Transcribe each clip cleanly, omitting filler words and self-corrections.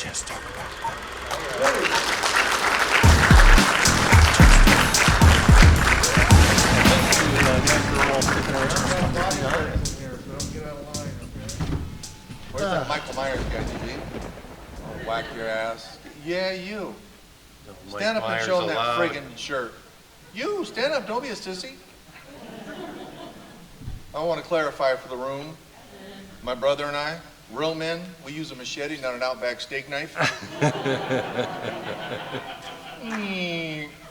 Chester. Where's that Michael Myers guy, DB? I'll whack your ass. Yeah, you. Stand up and show him that friggin' shirt. You, stand up, don't be a sissy. I want to clarify for the room, my brother and I, real men, we use a machete, not an Outback steak knife.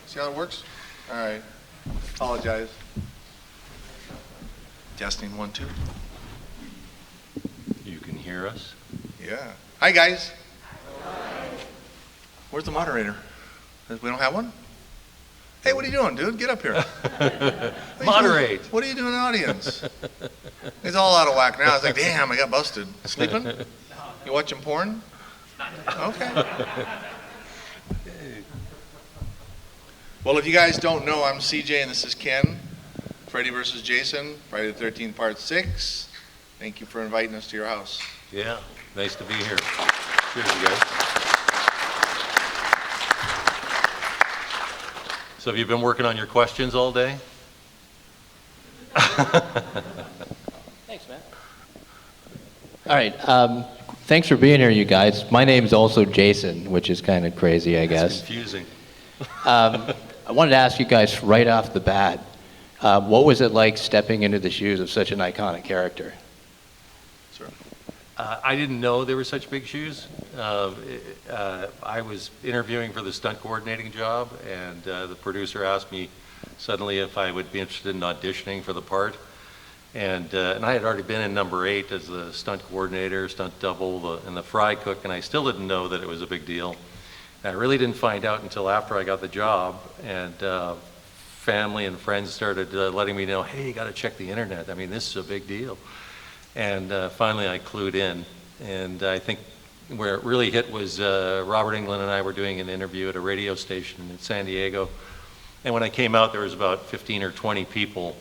See how it works? All right. Apologize. Testing 1, 2. You can hear us? Yeah. Hi, guys. Where's the moderator? We don't have one? Hey, what are you doing, dude? Get up here. Moderate. What are you doing in the audience? It's all out of whack now. It's like, damn, I got busted. Sleeping? You watching porn? Okay. Well, if you guys don't know, I'm CJ and this is Ken. Freddy versus Jason, Friday the 13th, part 6. Thank you for inviting us to your house. Yeah, nice to be here. Cheers, you guys. So have you been working on your questions all day? Thanks, man. All right. Thanks for being here, you guys. My name's also Jason, which is kind of crazy, I guess. It's confusing. I wanted to ask you guys right off the bat, what was it like stepping into the shoes of such an iconic character? Sir. I didn't know there were such big shoes. I was interviewing for the stunt coordinating job, and the producer asked me suddenly if I would be interested in auditioning for the part. And I had already been in number 8 as the stunt coordinator, stunt double, and the fry cook, and I still didn't know that it was a big deal. And I really didn't find out until after I got the job, and family and friends started letting me know, hey, you got to check the internet. I mean, this is a big deal. And finally I clued in. And I think where it really hit was Robert Englund and I were doing an interview at a radio station in San Diego. And when I came out, there was about 15 or 20 people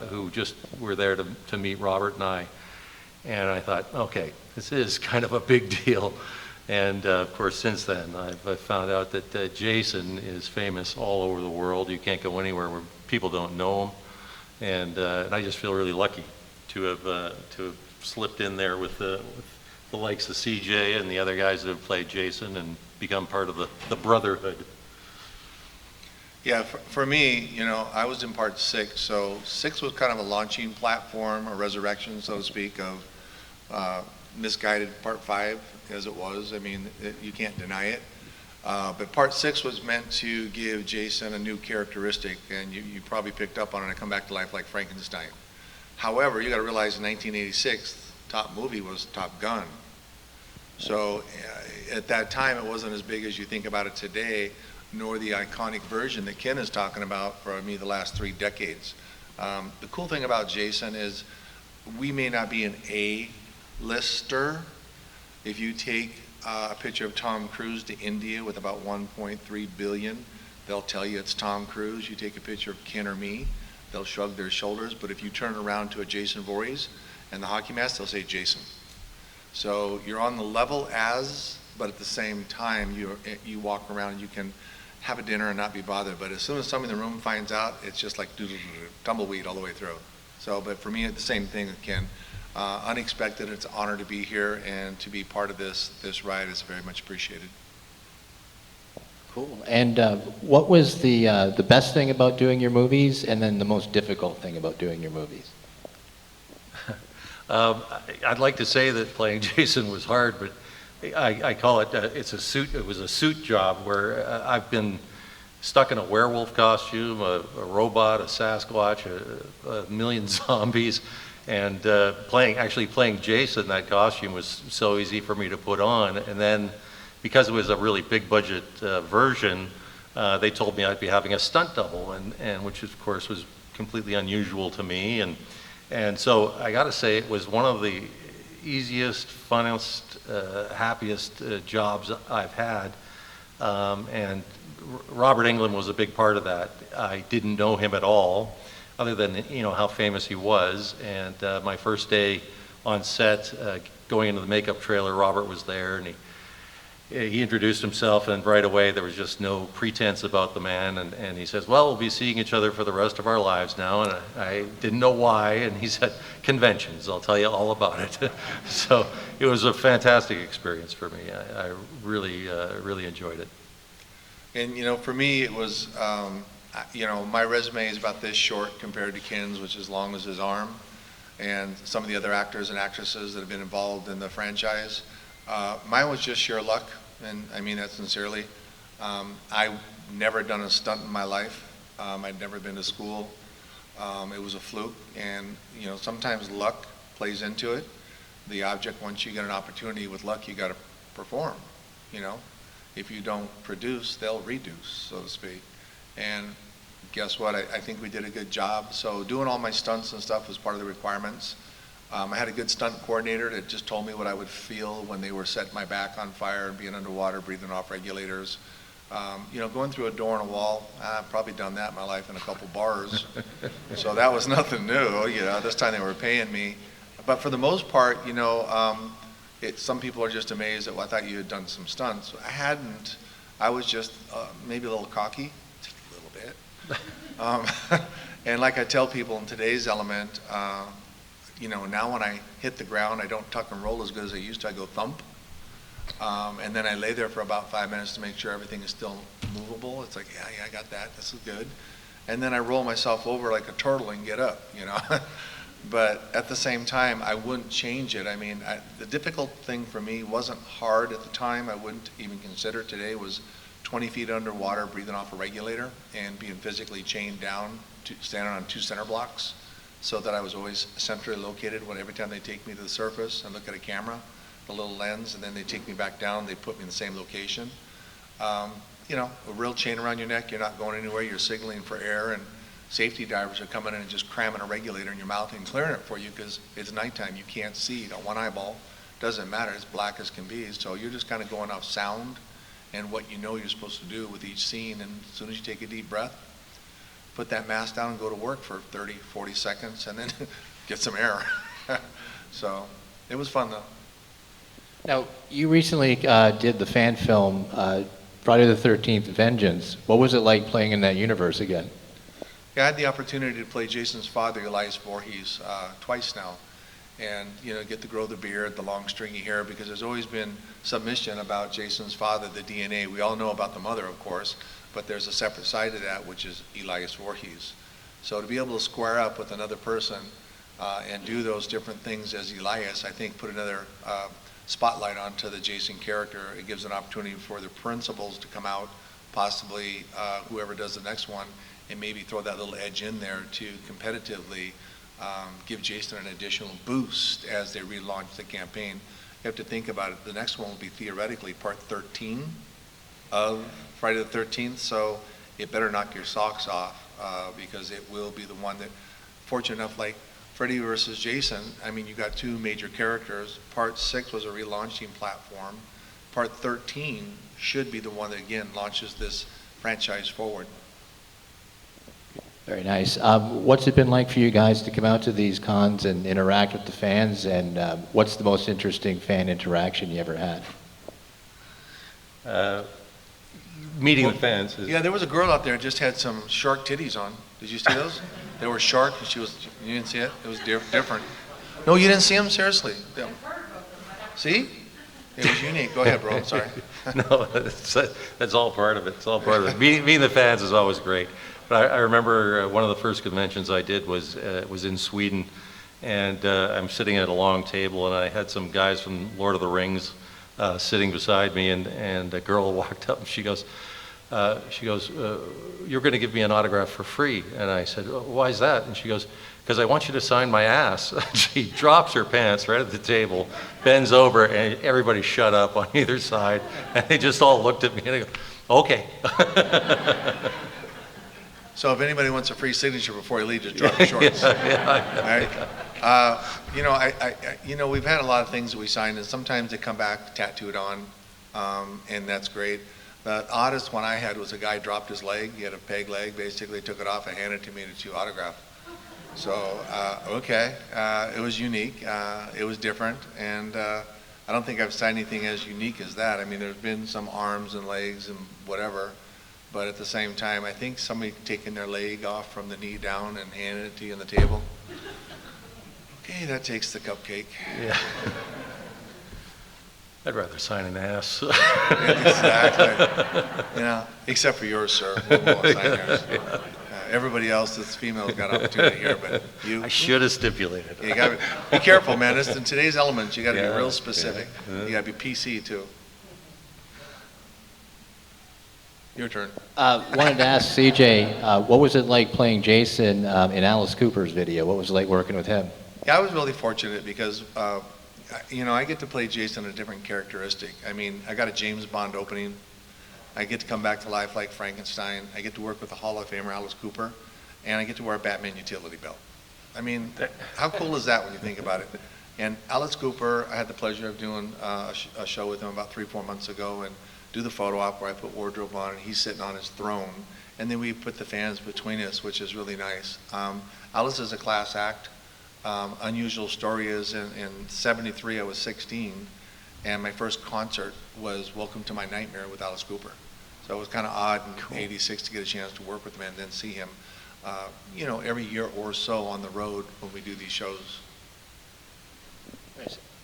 who just were there to meet Robert and I. And I thought, okay, this is kind of a big deal. And of course, since then, I've found out that Jason is famous all over the world. You can't go anywhere where people don't know him. And I just feel really lucky to have slipped in there with the likes of CJ and the other guys that have played Jason and become part of the brotherhood. Yeah, for me, you know, I was in part 6, so 6 was kind of a launching platform, a resurrection, so to speak, of misguided part 5 as it was. I mean, you can't deny it. But part 6 was meant to give Jason a new characteristic, and you probably picked up on it and come back to life like Frankenstein. However, you got to realize in 1986, top movie was Top Gun. So at that time, it wasn't as big as you think about it today, nor the iconic version that Ken is talking about for me the last 3 decades. The cool thing about Jason is we may not be an A-lister. If you take a picture of Tom Cruise to India with about 1.3 billion, they'll tell you it's Tom Cruise. You take a picture of Ken or me, they'll shrug their shoulders. But if you turn around to a Jason Voorhees and the hockey mask, they'll say Jason. So you're on the level as, but at the same time, you walk around and you can have a dinner and not be bothered. But as soon as somebody in the room finds out, it's just like tumbleweed all the way through. So, but for me, it's the same thing with Ken. Unexpected. It's an honor to be here and to be part of this ride is very much appreciated. Cool. And what was the best thing about doing your movies, and then the most difficult thing about doing your movies? I'd like to say that playing Jason was hard, but I call it it's a suit. It was a suit job where I've been stuck in a werewolf costume, a robot, a Sasquatch, a million zombies. And actually playing Jason, that costume was so easy for me to put on. And then because it was a really big budget version, they told me I'd be having a stunt double, and which of course was completely unusual to me. And so I got to say it was one of the easiest, funnest, happiest jobs I've had. And Robert Englund was a big part of that. I didn't know him at all, other than how famous he was. And my first day on set, going into the makeup trailer, Robert was there, and he introduced himself, and right away there was just no pretense about the man, and he says, well, we'll be seeing each other for the rest of our lives now, and I didn't know why, and he said, conventions, I'll tell you all about it. So it was a fantastic experience for me. I really, really enjoyed it. And, you know, for me, it was, you know, my resume is about this short compared to Ken's, which is long as his arm, and some of the other actors and actresses that have been involved in the franchise. Mine was just sheer luck, and I mean that sincerely. I've never done a stunt in my life. I'd never been to school. It was a fluke, and, you know, sometimes luck plays into it. The object, once you get an opportunity with luck, you got to perform, you know. If you don't produce, they'll reduce, so to speak. And guess what? I think we did a good job. So doing all my stunts and stuff was part of the requirements. I had a good stunt coordinator that just told me what I would feel when they were setting my back on fire and being underwater, breathing off regulators. You know, going through a door and a wall, I've probably done that in my life in a couple bars. So that was nothing new, you know. This time they were paying me. But for the most part, you know, some people are just amazed that, well, I thought you had done some stunts. I hadn't. I was just maybe a little cocky, just a little bit. And like I tell people in today's element, you know, now when I hit the ground, I don't tuck and roll as good as I used to. I go thump. And then I lay there for about 5 minutes to make sure everything is still movable. It's like, yeah, I got that. This is good. And then I roll myself over like a turtle and get up, you know. But at the same time, I wouldn't change it. I mean, the difficult thing for me wasn't hard at the time. I wouldn't even consider today was 20 feet underwater, breathing off a regulator, and being physically chained down, standing on 2 center blocks, so that I was always centrally located. When every time they take me to the surface and look at a camera, the little lens, and then they take me back down, they put me in the same location. You know, a real chain around your neck, you're not going anywhere, you're signaling for air, and safety divers are coming in and just cramming a regulator in your mouth and clearing it for you because it's nighttime, you can't see, you got one eyeball, doesn't matter, it's black as can be, so you're just kind of going off sound and what you know you're supposed to do with each scene, and as soon as you take a deep breath, put that mask down and go to work for 30, 40 seconds and then get some air. So it was fun though. Now, you recently did the fan film, Friday the 13th Vengeance. What was it like playing in that universe again? Yeah, I had the opportunity to play Jason's father, Jason Voorhees, twice now, and, you know, get to grow the beard, the long stringy hair, because there's always been submission about Jason's father, the DNA. We all know about the mother, of course, but there's a separate side to that, which is Elias Voorhees. So to be able to square up with another person and do those different things as Elias, I think put another spotlight onto the Jason character. It gives an opportunity for the principals to come out, possibly whoever does the next one, and maybe throw that little edge in there to competitively give Jason an additional boost as they relaunch the campaign. You have to think about it. The next one will be theoretically part 13 of Friday the 13th, so it better knock your socks off because it will be the one that, fortunate enough, like Freddy versus Jason, I mean, you got 2 major characters. Part 6 was a relaunching platform. Part 13 should be the one that, again, launches this franchise forward. Very nice. What's it been like for you guys to come out to these cons and interact with the fans, and what's the most interesting fan interaction you ever had? Meeting the fans. Yeah, there was a girl out there that just had some shark titties on. Did you see those? They were shark, and you didn't see it? It was different. No, you didn't see them? Seriously? Yeah. See? It was unique. Go ahead, bro. I'm sorry. No, that's all part of it. It's all part of it. Meeting the fans is always great. But I remember one of the first conventions I did was in Sweden, and I'm sitting at a long table, and I had some guys from Lord of the Rings sitting beside me, and a girl walked up, and she goes, you're going to give me an autograph for free. And I said, why is that? And she goes, because I want you to sign my ass. She drops her pants right at the table, bends over, and everybody shut up on either side. And they just all looked at me, and they go, okay. So if anybody wants a free signature before you leave, just drop your shorts. Right? You know, we've had a lot of things that we signed, and sometimes they come back tattooed on, and that's great. The oddest one I had was a guy dropped his leg. He had a peg leg, basically took it off and handed it to me to autograph. So, okay, it was unique. It was different, and I don't think I've signed anything as unique as that. I mean, there's been some arms and legs and whatever, but at the same time, I think somebody taking their leg off from the knee down and handing it to you on the table. Okay, that takes the cupcake. Yeah. I'd rather sign an ass. Exactly. You know, except for yours, sir. We won't sign yours. Everybody else that's female got opportunity here, but you. I should have stipulated. You gotta be careful, man. This, in today's elements, you got to Yeah, be real specific. yeah. You got to be PC too. Your turn. Wanted to ask CJ, what was it like playing Jason in Alice Cooper's video? What was it like working with him? Yeah, I was really fortunate because, you know, I get to play Jason a different characteristic. I mean, I got a James Bond opening. I get to come back to life like Frankenstein. I get to work with the Hall of Famer Alice Cooper, and I get to wear a Batman utility belt. I mean, how cool is that when you think about it? And Alice Cooper, I had the pleasure of doing a show with him about 3-4 months ago, and do the photo op where I put wardrobe on, and he's sitting on his throne, and then we put the fans between us, which is really nice. Alice is a class act. Unusual story is in '73, I was 16, and my first concert was Welcome to My Nightmare with Alice Cooper. So it was kind of odd in '86 to get a chance to work with him and then see him, you know, every year or so on the road when we do these shows.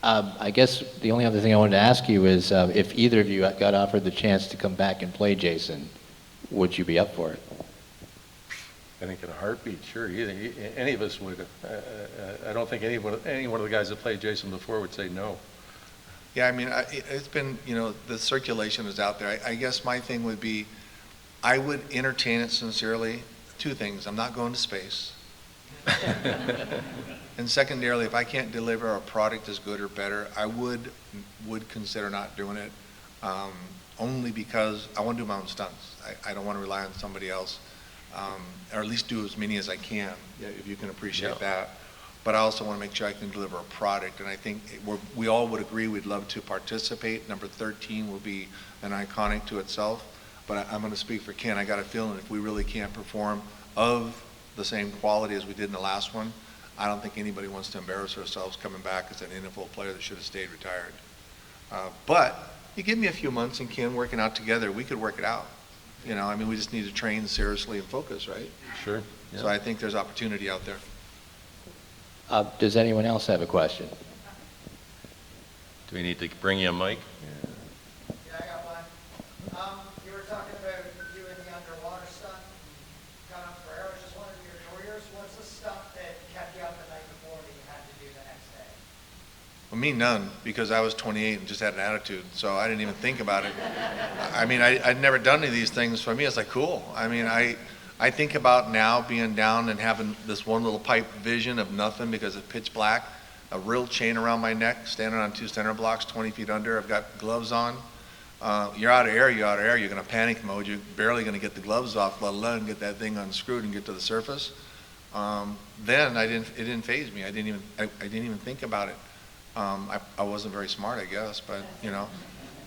I guess the only other thing I wanted to ask you is if either of you got offered the chance to come back and play Jason, would you be up for it? I think in a heartbeat, sure. Any of us would. I don't think any one of the guys that played Jason before would say no. Yeah, I mean, it's been, you know, the circulation is out there. I guess my thing would be, I would entertain it sincerely. Two things: I'm not going to space. And secondarily, if I can't deliver a product as good or better, I would consider not doing it, only because I want to do my own stunts. I don't want to rely on somebody else, or at least do as many as I can, if you can appreciate that. But I also want to make sure I can deliver a product, and I think we all would agree we'd love to participate. Number 13 will be an iconic to itself, but I'm going to speak for Ken. I got a feeling if we really can't perform of the same quality as we did in the last one, I don't think anybody wants to embarrass ourselves coming back as an NFL player that should have stayed retired. But you give me a few months and Ken working out together, we could work it out. You know, I mean, we just need to train seriously and focus, right? Sure. Yeah. So I think there's opportunity out there. Does anyone else have a question? Do we need to bring you a mic? Yeah, I got one. You were talking about doing the underwater stunt, gun up for air. I was just wondering your careers. What's the stunt that kept you up the night before that you had to do the next day? Well, me, none, because I was 28 and just had an attitude, so I didn't even think about it. I mean, I'd never done any of these things. For me, it's like, cool. I mean, I think about now being down and having this one little pipe vision of nothing because it's pitch black, a real chain around my neck, standing on 2 center blocks, 20 feet under. I've got gloves on. You're out of air, you're out of air. You're going to panic mode. You're barely going to get the gloves off, let alone get that thing unscrewed and get to the surface. Then it didn't faze me. I didn't even think about it. I wasn't very smart, I guess, but you know,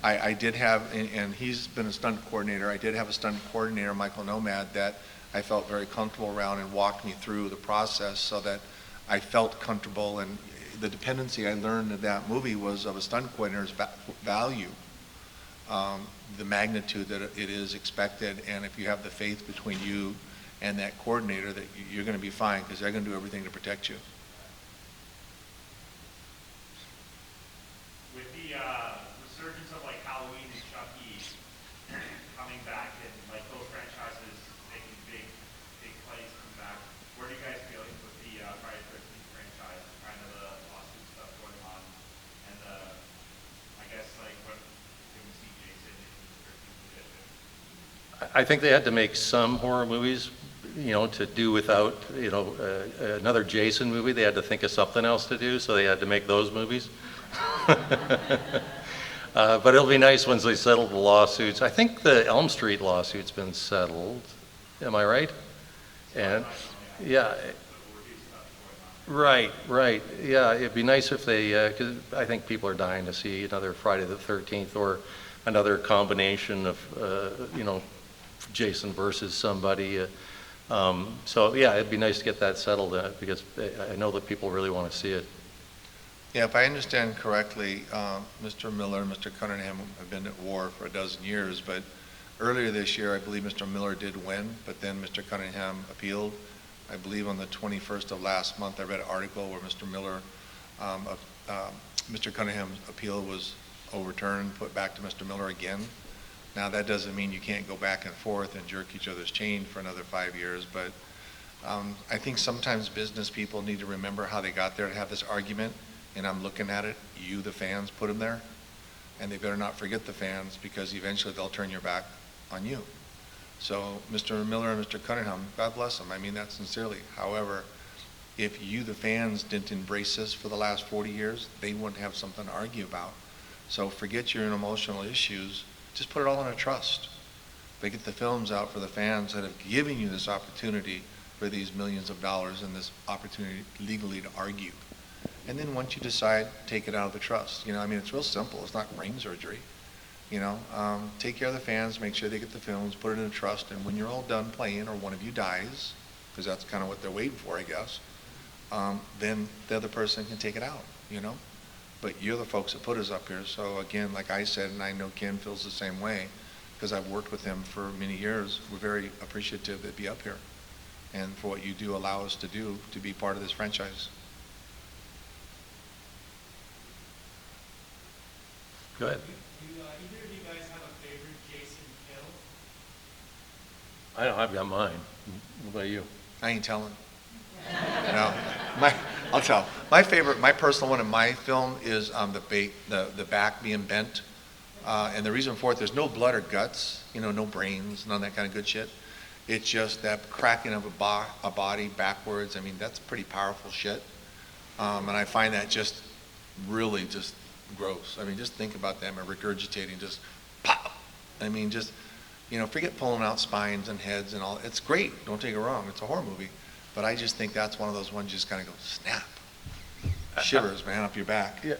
I did have, and he's been a stunt coordinator. I did have a stunt coordinator, Michael Nomad, that I felt very comfortable around and walked me through the process so that I felt comfortable. And the dependency I learned in that movie was of a stunt coordinator's value, the magnitude that it is expected, and if you have the faith between you and that coordinator, that you're going to be fine because they're going to do everything to protect you. With the resurgence of like Halloween and Chucky coming back and like those franchises making big plays coming back, where do you guys feel with the Friday the 13th franchise and kind of the lawsuit stuff going on, and I guess like what can we see Jason in the 13th edition? I think they had to make some horror movies, you know, to do without, you know, another Jason movie. They had to think of something else to do, so they had to make those movies. But it'll be nice once they settle the lawsuits. I think the Elm Street lawsuit's been settled. Am I right? And yeah, right. Yeah, it'd be nice if they, because I think people are dying to see another Friday the 13th or another combination of, you know, Jason versus somebody. So yeah, it'd be nice to get that settled because I know that people really want to see it. Yeah, if I understand correctly, Mr. Miller and Mr. Cunningham have been at war for a dozen years, but earlier this year, I believe Mr. Miller did win, but then Mr. Cunningham appealed. I believe on the 21st of last month, I read an article where Mr. Cunningham's appeal was overturned, put back to Mr. Miller again. Now, that doesn't mean you can't go back and forth and jerk each other's chain for another 5 years, but I think sometimes business people need to remember how they got there to have this argument, and I'm looking at it, you, the fans, put them there, and they better not forget the fans, because eventually they'll turn your back on you. So Mr. Miller and Mr. Cunningham, God bless them, I mean that sincerely. However, if you, the fans, didn't embrace this for the last 40 years, they wouldn't have something to argue about. So forget your emotional issues, just put it all in a trust. They get the films out for the fans that have given you this opportunity for these millions of dollars and this opportunity legally to argue. And then once you decide, take it out of the trust. You know, I mean, it's real simple. It's not brain surgery. You know, take care of the fans, make sure they get the films, put it in a trust, and when you're all done playing or one of you dies, because that's kind of what they're waiting for, I guess, then the other person can take it out, you know? But you're the folks that put us up here. So again, like I said, and I know Ken feels the same way, because I've worked with him for many years, we're very appreciative to be up here and for what you do allow us to do to be part of this franchise. Go ahead. Do either of you guys have a favorite Jason kill? I've got mine. What about you? I ain't telling. No, I'll tell. My favorite, my personal one in my film is the back being bent. And the reason for it, there's no blood or guts, you know, no brains, none of that kind of good shit. It's just that cracking of a body backwards. I mean, that's pretty powerful shit. And I find that just really just gross. I mean, just think about them regurgitating, just pop. I mean, just, you know, forget pulling out spines and heads and all. It's great, don't take it wrong. It's a horror movie. But I just think that's one of those ones you just kind of go, snap. Shivers, man, up your back. Yeah,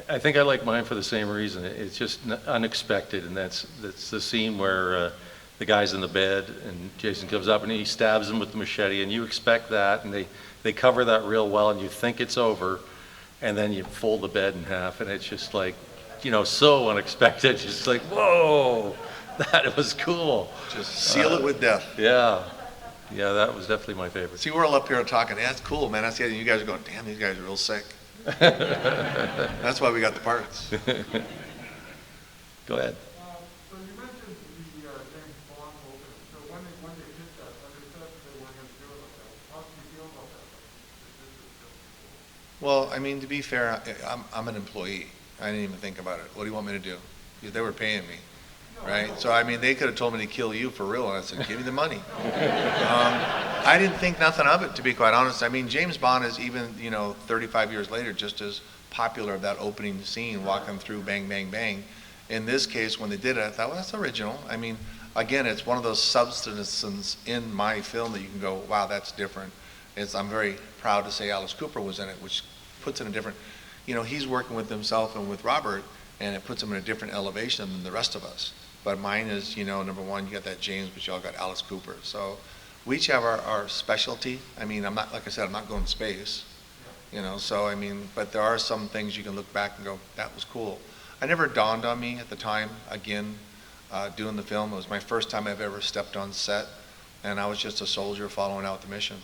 I think I like mine for the same reason. It's just unexpected, and that's the scene where the guy's in the bed and Jason comes up and he stabs him with the machete, and you expect that, and they cover that real well, and you think it's over, and then you fold the bed in half, and it's just like, you know, so unexpected. Just like, whoa, that was cool. Just seal it with death. Yeah. Yeah, that was definitely my favorite. See, we're all up here talking, yeah, that's cool, man. That's the other, you guys are going, damn, these guys are real sick. That's why we got the parts. Go ahead. So you mentioned the James Bond opening. So when they did that, they said they weren't going to do it like that. How do you feel about that? Well, I mean, to be fair, I'm an employee. I didn't even think about it. What do you want me to do? They were paying me, right? So, I mean, they could have told me to kill you for real, and I said, give me the money. I didn't think nothing of it, to be quite honest. I mean, James Bond is even, you know, 35 years later, just as popular of that opening scene, walking through bang, bang, bang. In this case, when they did it, I thought, well, that's original. I mean, again, it's one of those substances in my film that you can go, wow, that's different. I'm very proud to say Alice Cooper was in it, which puts it in a different, you know, he's working with himself and with Robert, and it puts him in a different elevation than the rest of us. But mine is, you know, number one, you got that James, but you all got Alice Cooper. So we each have our specialty. I mean, I'm not, like I said, I'm not going to space, you know, so I mean, but there are some things you can look back and go, that was cool. I never dawned on me at the time, again, doing the film. It was my first time I've ever stepped on set, and I was just a soldier following out the mission.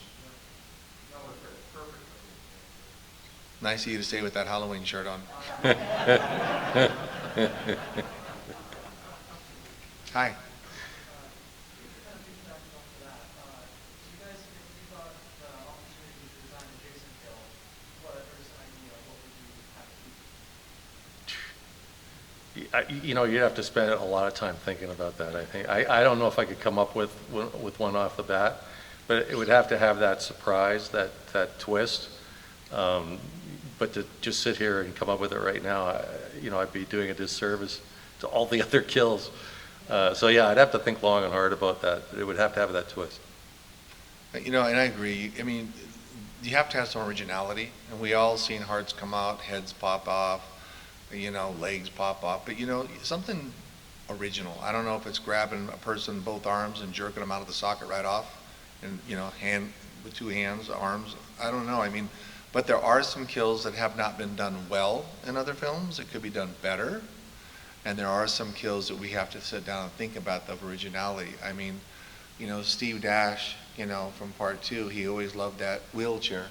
That was perfect. Nice of you to stay with that Halloween shirt on. Hi. You know, you'd have to spend a lot of time thinking about that, I think. I don't know if I could come up with one off the bat, but it would have to have that surprise, that twist. But to just sit here and come up with it right now, you know, I'd be doing a disservice to all the other kills. So yeah, I'd have to think long and hard about that. It would have to have that twist. You know, and I agree. I mean, you have to have some originality, and we all seen hearts come out, heads pop off, you know, legs pop off, but you know, something original. I don't know if it's grabbing a person both arms and jerking them out of the socket right off, and you know, hand with two hands, arms. I don't know. I mean, But there are some kills that have not been done well in other films. It could be done better. And there are some kills that we have to sit down and think about the originality. I mean, you know, Steve Dash, you know, from part 2, he always loved that wheelchair.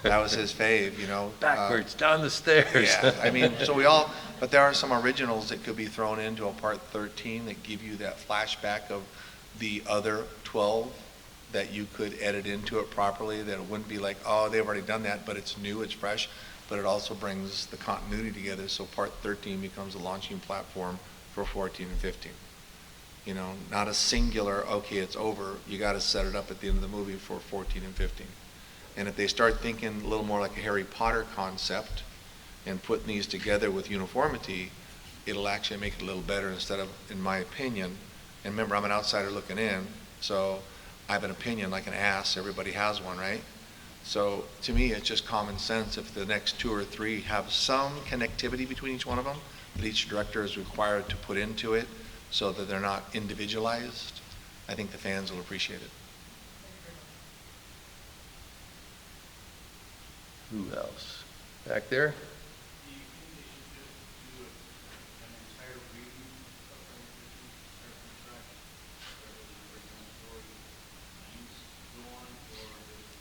That was his fave, you know. Backwards, down the stairs. Yeah, I mean, so but there are some originals that could be thrown into a part 13 that give you that flashback of the other 12 that you could edit into it properly, that it wouldn't be like, oh, they've already done that, but it's new, it's fresh, but it also brings the continuity together, so part 13 becomes a launching platform for 14 and 15. You know, not a singular, okay, it's over, you gotta set it up at the end of the movie for 14 and 15. And if they start thinking a little more like a Harry Potter concept and putting these together with uniformity, it'll actually make it a little better instead of, in my opinion, and remember, I'm an outsider looking in, so I have an opinion like an ass, everybody has one, right? So to me, it's just common sense if the next 2 or 3 have some connectivity between each one of them, that each director is required to put into it so that they're not individualized. I think the fans will appreciate it. Who else? Back there? Do you think they should just do an entire reboot of Friday the 13th, start from scratch, start with the original story, names go on, or just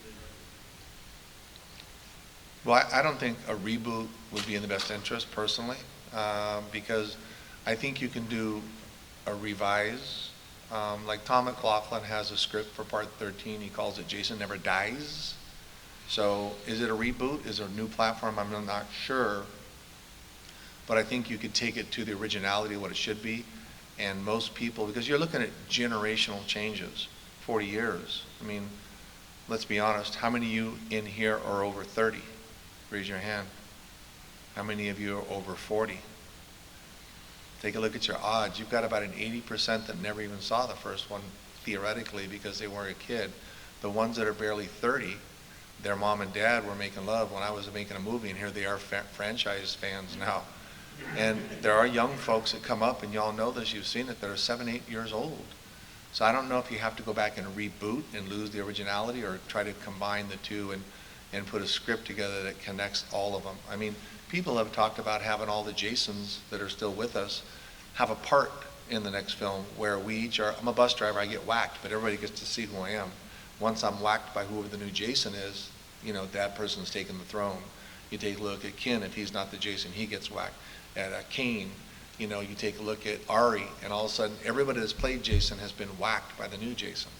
really Well, I don't think a reboot would be in the best interest personally, because I think you can do a revise. Like Tom McLaughlin has a script for part 13, he calls it Jason Never Dies. So is it a reboot? Is it a new platform? I'm not sure. But I think you could take it to the originality of what it should be. And most people, because you're looking at generational changes, 40 years. I mean, let's be honest, how many of you in here are over 30? Raise your hand. How many of you are over 40? Take a look at your odds. You've got about an 80% that never even saw the first one, theoretically, because they weren't a kid. The ones that are barely 30, their mom and dad were making love when I was making a movie, and here they are franchise fans now. And there are young folks that come up, and y'all know this, you've seen it, that are 7, 8 years old. So I don't know if you have to go back and reboot and lose the originality, or try to combine the two and put a script together that connects all of them. I mean, people have talked about having all the Jasons that are still with us have a part in the next film where we each are, I'm a bus driver, I get whacked, but everybody gets to see who I am. Once I'm whacked by whoever the new Jason is, you know, that person's taken the throne. You take a look at Ken, if he's not the Jason, he gets whacked. At Kane, you know, you take a look at Ari, and all of a sudden, everybody that's played Jason has been whacked by the new Jason.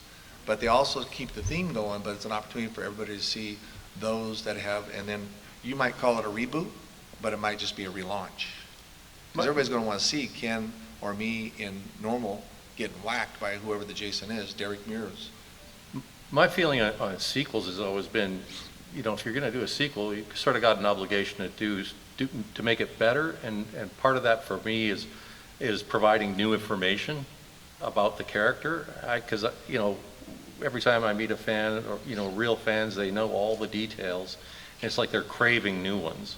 But they also keep the theme going, but it's an opportunity for everybody to see those that have, and then you might call it a reboot, but it might just be a relaunch. Because everybody's going to want to see Ken or me in normal getting whacked by whoever the Jason is, Derek Mears. My feeling on sequels has always been, you know, if you're going to do a sequel, you sort of got an obligation to make it better, and part of that for me is providing new information about the character. Because you know, every time I meet a fan, or you know, real fans, they know all the details. And it's like they're craving new ones,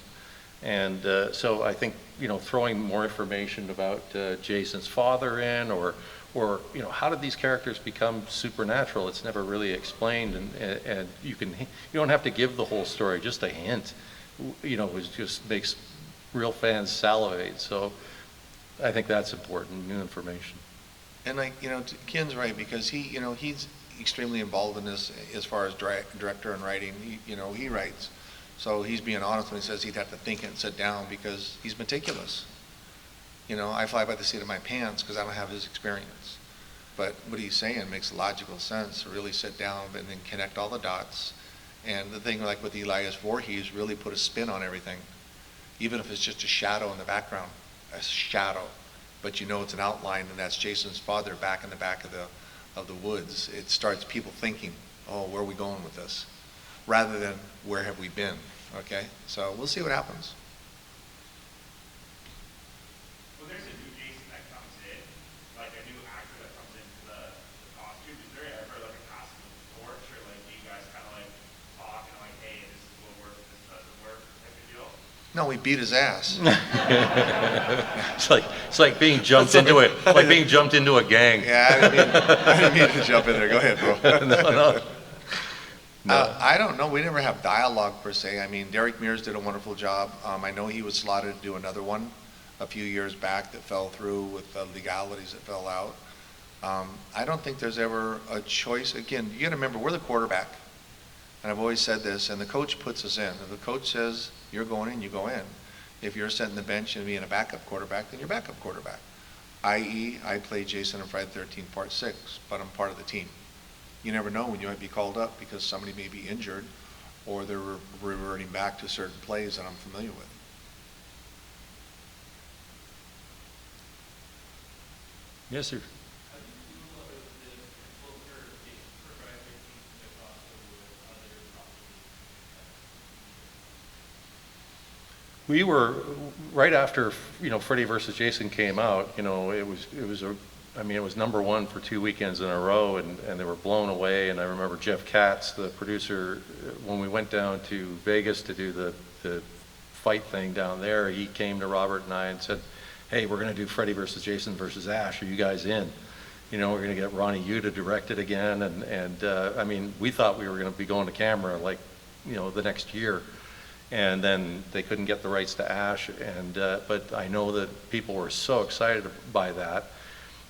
and so I think, you know, throwing more information about Jason's father in, or you know, how did these characters become supernatural? It's never really explained, and you don't have to give the whole story, just a hint. You know, it just makes real fans salivate. So I think that's important, new information. And like, you know, Ken's right, because he, you know, he's extremely involved in this as far as director and writing. You know, he writes. So he's being honest when he says he'd have to think and sit down because he's meticulous. You know, I fly by the seat of my pants because I don't have his experience. But what he's saying makes logical sense, to really sit down and then connect all the dots. And the thing like with Elias Voorhees, really put a spin on everything. Even if it's just a shadow in the background, a shadow. But you know it's an outline, and that's Jason's father back in the back of the woods. It starts people thinking, oh, where are we going with this? Rather than where have we been, okay? So we'll see what happens. Well, there's a new Jason that comes in, like a new actor that comes into the costume. Is there ever like a passing of the torch, or like do you guys kind of like talk and like, hey, this is what works, this doesn't work, type of deal? No, we beat his ass. It's like being jumped into a gang. Yeah, I didn't mean to jump in there. Go ahead, bro. No. I don't know. We never have dialogue per se. I mean, Derek Mears did a wonderful job. I know he was slotted to do another one a few years back that fell through with the legalities that fell out. I don't think there's ever a choice. Again, you got to remember, we're the quarterback. And I've always said this, and the coach puts us in. If the coach says you're going in, you go in. If you're sitting the bench and being a backup quarterback, then you're backup quarterback. I.e., I play Jason in Friday the 13th, Part 6, but I'm part of the team. You never know when you might be called up because somebody may be injured or they're reverting back to certain plays that I'm familiar with. Yes, sir. We were, right after, Freddy versus Jason came out, it was #1 for 2 weekends in a row, and they were blown away. And I remember Jeff Katz, the producer, when we went down to Vegas to do the fight thing down there, he came to Robert and I and said, hey, we're going to do Freddy versus Jason versus Ash. Are you guys in? We're going to get Ronnie Yu to direct it again. And we thought we were going to be going to camera the next year. And then they couldn't get the rights to Ash. But I know that people were so excited by that.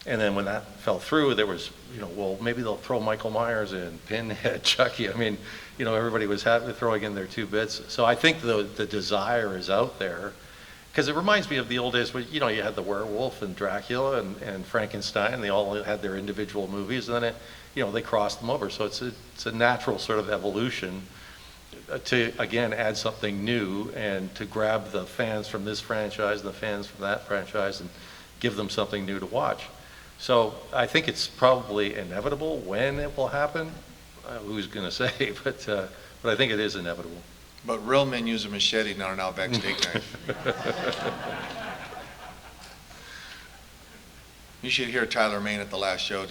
And then when that fell through, there was, well, maybe they'll throw Michael Myers in, Pinhead, Chucky. Everybody was throwing in their 2 bits. So I think the desire is out there. Because it reminds me of the old days when, you had the werewolf and Dracula and Frankenstein. They all had their individual movies. And then, they crossed them over. So it's a natural sort of evolution to, again, add something new and to grab the fans from this franchise and the fans from that franchise and give them something new to watch. So I think it's probably inevitable. When it will happen, who's going to say? But I think it is inevitable. But real men use a machete, not an Outback steak knife. You should hear Tyler Main at the last show.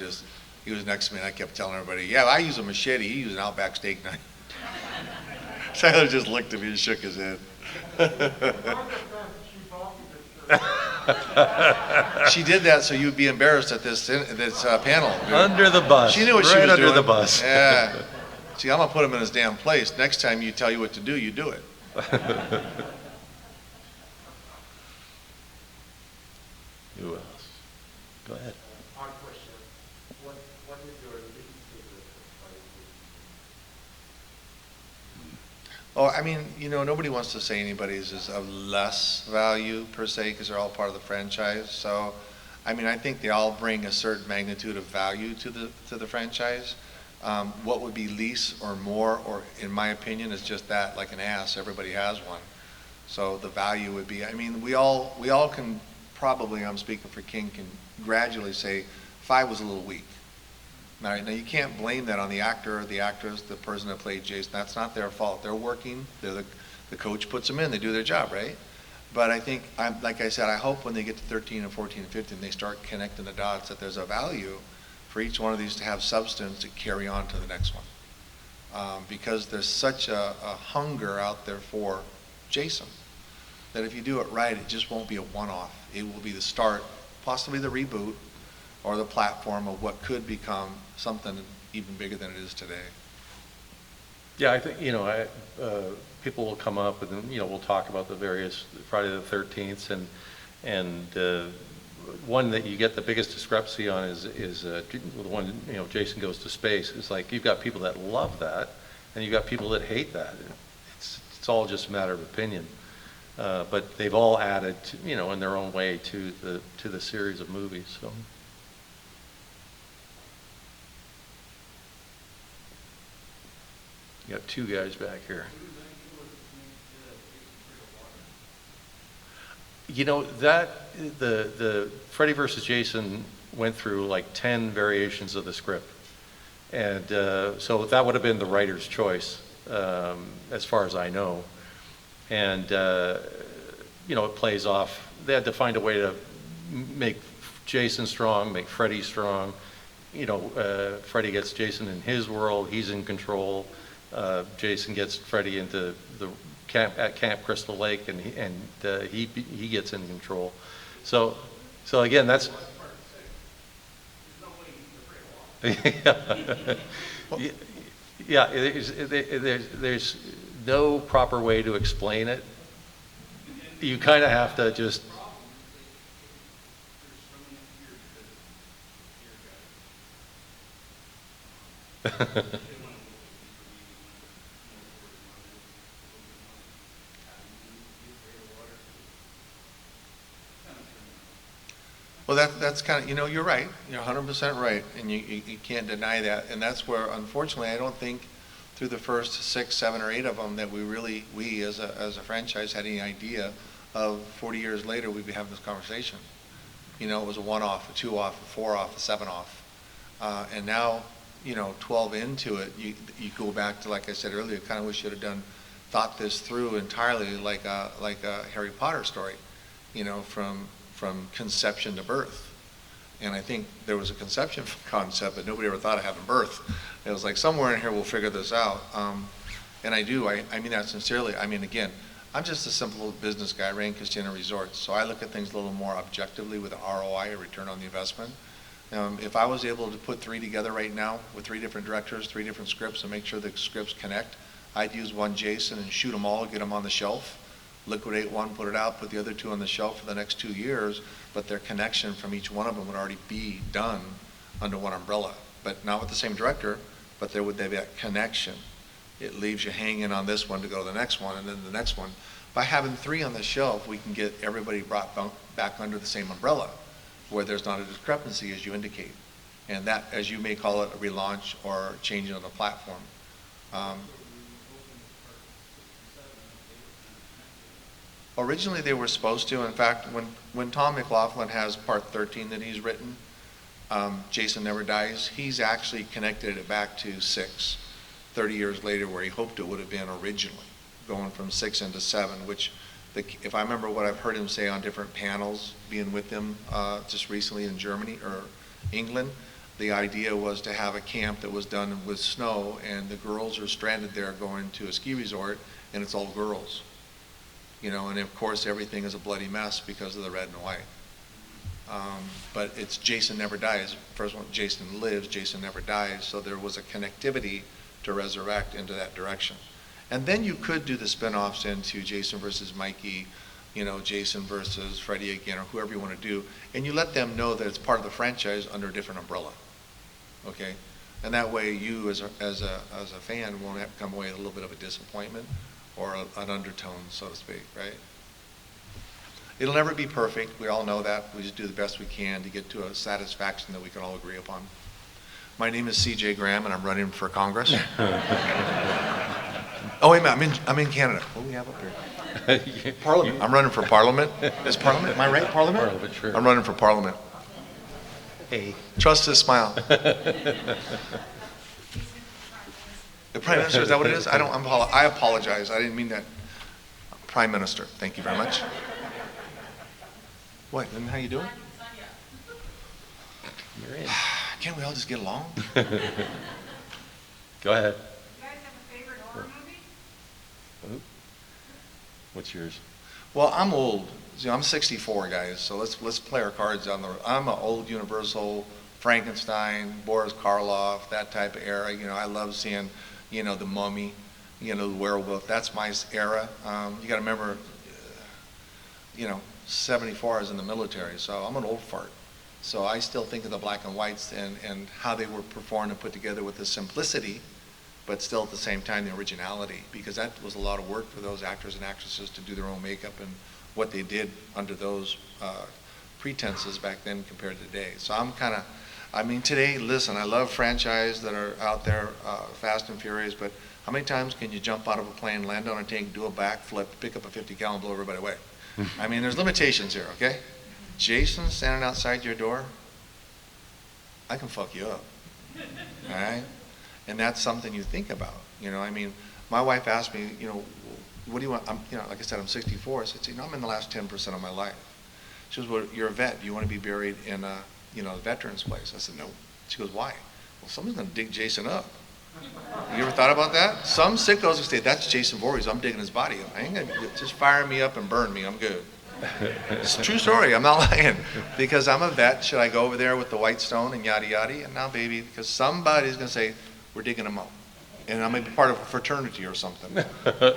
He was next to me, and I kept telling everybody, yeah, I use a machete. He uses an Outback steak knife. Tyler just looked at me and shook his head. She did that so you'd be embarrassed at this panel. Dude. Under the bus. She knew what she was doing. Right under the bus. Yeah. See, I'm going to put him in his damn place. Next time you tell you what to do, you do it. Who else? Go ahead. Odd question. What is your least favorite fight? Nobody wants to say anybody's is of less value per se because they're all part of the franchise. So, I think they all bring a certain magnitude of value to the franchise. What would be least or more, or in my opinion, is just that, like an ass. Everybody has one. So the value would be. We all can probably. I'm speaking for King. Can gradually say 5 was a little weak. All right, now you can't blame that on the actor or the actress, the person that played Jason. That's not their fault. They're working. The coach puts them in. They do their job, right? But I think, like I said, I hope when they get to 13 and 14 and 15, they start connecting the dots that there's a value for each one of these to have substance to carry on to the next one. Because there's such a hunger out there for Jason that if you do it right, it just won't be a one-off. It will be the start, possibly the reboot, or the platform of what could become something even bigger than it is today. Yeah, I think, people will come up and, we'll talk about the various Friday the 13th and one that you get the biggest discrepancy on is the one, Jason Goes to Space. It's like you've got people that love that and you've got people that hate that. It's all just a matter of opinion. But they've all added, in their own way to the series of movies. So. You got 2 guys back here. The Freddy versus Jason went through like 10 variations of the script. And so that would have been the writer's choice, as far as I know. And, it plays off. They had to find a way to make Jason strong, make Freddy strong. Freddy gets Jason in his world. He's in control. Jason gets Freddy into the Camp Crystal Lake, and he gets in control. So again, that's. Yeah, there's no proper way to explain it. You kind of have to just. Well, that's kind of, you're right. You're 100% right, and you can't deny that. And that's where, unfortunately, I don't think through the first 6, 7, or 8 of them that we as a franchise had any idea of 40 years later we'd be having this conversation. It was a 1 off, a 2 off, a 4 off, a 7 off. And now, 12 into it, you go back to, like I said earlier, kind of wish you had thought this through entirely like a Harry Potter story, from conception to birth. And I think there was a conception concept, but nobody ever thought of having birth. It was like, somewhere in here we'll figure this out. And I mean that sincerely. I mean, again, I'm just a simple business guy, ran casino resorts, so I look at things a little more objectively with an ROI, a return on the investment. If I was able to put 3 together right now with 3 different directors, 3 different scripts, and make sure the scripts connect, I'd use one Jason and shoot them all, get them on the shelf, liquidate one, put it out, put the other 2 on the shelf for the next 2 years, but their connection from each one of them would already be done under one umbrella. But not with the same director, but there would be that connection. It leaves you hanging on this one to go to the next one, and then the next one. By having 3 on the shelf, we can get everybody brought back under the same umbrella, where there's not a discrepancy, as you indicate. And that, as you may call it, a relaunch or changing of the platform. Originally, they were supposed to. In fact, when Tom McLaughlin has part 13 that he's written, Jason Never Dies, he's actually connected it back to 6, 30 years later, where he hoped it would have been originally, going from 6 into 7, which, if I remember what I've heard him say on different panels, being with him just recently in Germany or England, the idea was to have a camp that was done with snow, and the girls are stranded there going to a ski resort, and it's all girls. And of course everything is a bloody mess because of the red and white. But it's Jason Never Dies. First one, Jason lives, Jason never dies. So there was a connectivity to resurrect into that direction. And then you could do the spin-offs into Jason versus Mikey, Jason versus Freddy again, or whoever you want to do. And you let them know that it's part of the franchise under a different umbrella. Okay? And that way you as a fan won't have to come away with a little bit of a disappointment or an undertone, so to speak, right? It'll never be perfect. We all know that. We just do the best we can to get to a satisfaction that we can all agree upon. My name is C.J. Graham, and I'm running for Congress. Oh, wait a minute. I'm in Canada. What do we have up here? Parliament. I'm running for Parliament. Is Parliament? Am I right? Parliament? Parliament, sure. I'm running for Parliament. Hey. Trust his smile. The Prime Minister, is that what it is? I apologize. I didn't mean that. Prime Minister. Thank you very much. What? And how you doing? You're in. Can't we all just get along? Go ahead. You guys have a favorite horror movie? What's yours? Well, I'm old. I'm 64, guys. So let's play our cards on the. I'm an old Universal, Frankenstein, Boris Karloff, that type of era. I love seeing, the Mummy, the Werewolf. That's my era. You got to remember, 74 I was in the military, so I'm an old fart. So I still think of the black and whites and how they were performed and put together with the simplicity, but still at the same time the originality, because that was a lot of work for those actors and actresses to do their own makeup and what they did under those pretenses back then compared to today. So today, listen, I love franchise that are out there, Fast and Furious, but how many times can you jump out of a plane, land on a tank, do a backflip, pick up a 50-gallon, blow everybody away? There's limitations here, okay? Jason standing outside your door, I can fuck you up, all right? And that's something you think about, My wife asked me, what do you want? Like I said, I'm 64. I said, I'm in the last 10% of my life. She goes, well, you're a vet. Do you want to be buried in a veteran's place? I said, no. She goes, why? Well, someone's going to dig Jason up. You ever thought about that? Some sickos will say, that's Jason Voorhees. I'm digging his body up. I ain't going to just fire me up and burn me. I'm good. It's a true story. I'm not lying. Because I'm a vet. Should I go over there with the white stone and yada yada? And now, baby, because somebody's going to say, we're digging him up. and I'm maybe part of a fraternity or something.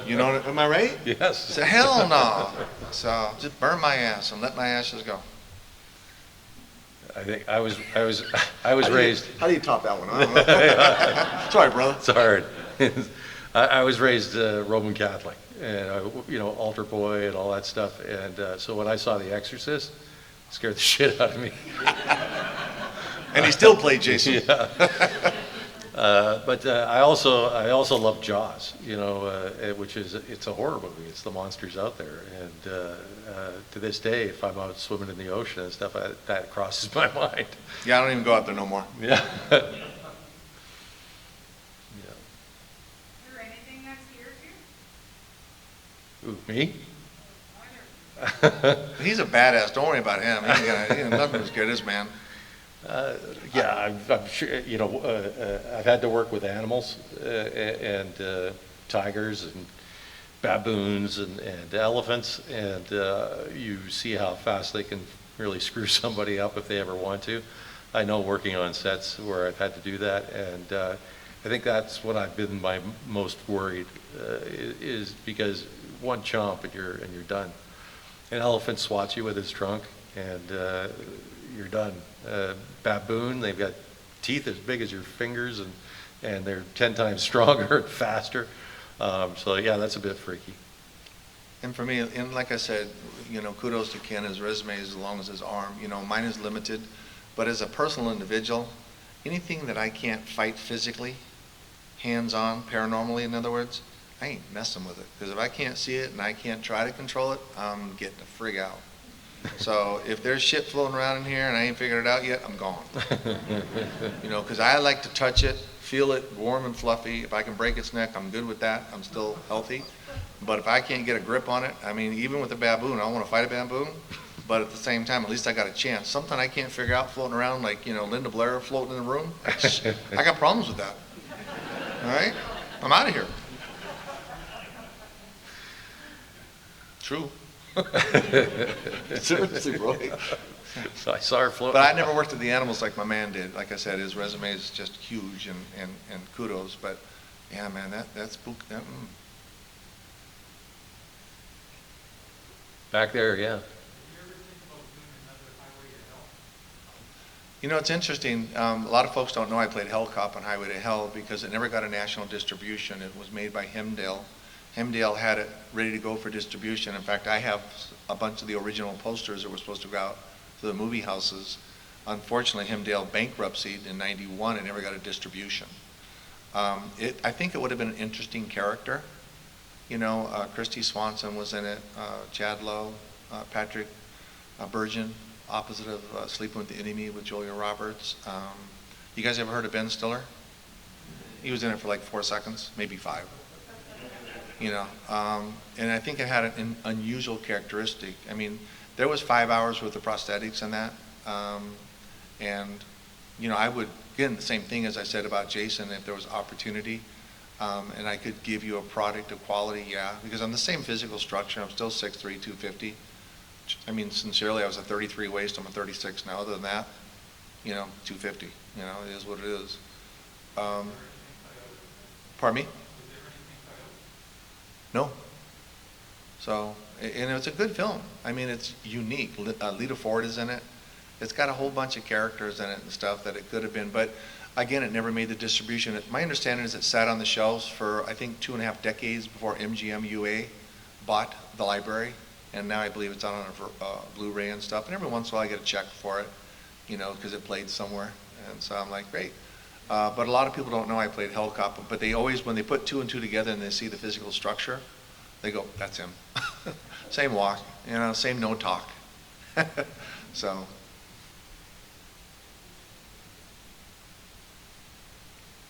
You know, am I right? Yes. So hell no. So just burn my ass and let my ashes go. I think I was raised. How do you top that one? I don't know. Sorry, brother. It's hard. I was raised Roman Catholic, and altar boy and all that stuff. And so when I saw The Exorcist, it scared the shit out of me. And he still played Jason. Yeah. But I also love Jaws, which it's a horror movie. It's the monsters out there, and to this day, if I'm out swimming in the ocean and stuff, that crosses my mind. Yeah, I don't even go out there no more. Yeah. Is there anything that scares you? Ooh, me? Either. He's a badass. Don't worry about him. He ain't nothing as good as man. Yeah, I'm sure, I've had to work with animals and tigers and baboons and elephants, and you see how fast they can really screw somebody up if they ever want to. I know working on sets where I've had to do that, and I think that's what I've been my most worried is because one chomp and you're done. An elephant swats you with his trunk, and you're done. Baboon, they've got teeth as big as your fingers, and they're 10 times stronger and faster. So yeah, that's a bit freaky. And for me, and like I said, kudos to Ken. His resume is as long as his arm. Mine is limited, but as a personal individual, anything that I can't fight physically, hands-on, paranormally, in other words, I ain't messing with it. Because if I can't see it and I can't try to control it, I'm getting the frig out. So if there's shit floating around in here and I ain't figured it out yet, I'm gone. Because I like to touch it, feel it warm and fluffy. If I can break its neck, I'm good with that. I'm still healthy. But if I can't get a grip on it, I mean, even with a baboon, I don't want to fight a baboon. But at the same time, at least I got a chance. Something I can't figure out floating around like, Linda Blair floating in the room. I got problems with that. All right? I'm out of here. True. Seriously, bro. So I saw her float. But I never worked with the animals like my man did. Like I said, his resume is just huge, and kudos. But yeah, man, that's spook. Back there, yeah. It's interesting. A lot of folks don't know I played Hell Cop on Highway to Hell because it never got a national distribution. It was made by Hemdale. Hemdale had it ready to go for distribution. In fact, I have a bunch of the original posters that were supposed to go out to the movie houses. Unfortunately, Hemdale bankruptcied in '91 and never got a distribution. I think it would have been an interesting character. Christy Swanson was in it, Chad Lowe, Patrick Bergen, opposite of Sleeping with the Enemy with Julia Roberts. You guys ever heard of Ben Stiller? He was in it for like 4 seconds, maybe 5. And I think it had an unusual characteristic. I mean, there was 5 hours worth of prosthetics in that. I would, again, the same thing as I said about Jason, if there was opportunity, and I could give you a product of quality, yeah, because I'm the same physical structure. I'm still 6'3", 250. I mean, sincerely, I was a 33 waist. I'm a 36 now. Other than that, 250. It is what it is. Pardon me? No. So, and it's a good film. I mean, it's unique. Lita Ford is in it. It's got a whole bunch of characters in it and stuff that it could have been. But again, it never made the distribution. My understanding is it sat on the shelves for, I think, 2.5 decades before MGM UA bought the library. And now I believe it's out on a Blu-ray and stuff. And every once in a while I get a check for it, because it played somewhere. And so I'm like, great. But a lot of people don't know I played Hell Cop, but they always, when they put 2 and 2 together and they see the physical structure, they go, that's him. Same walk, same no talk. So.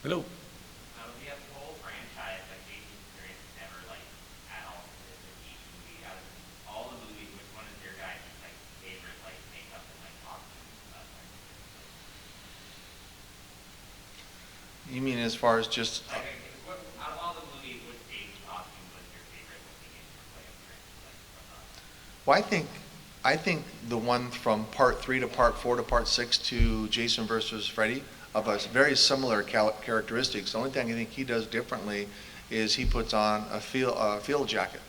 Hello. The whole franchise, like Jason's experience, never at all each movie. Out of all the movies, which one is your guys' favorite makeup and costume stuff? You mean as far as just? Out of all the movies, which Jason's costume was your favorite looking in your play experience? Well, I think the one from part 3 to part 4 to part 6 to Jason versus Freddy, of a very similar characteristics. The only thing I think he does differently is he puts on a field jacket,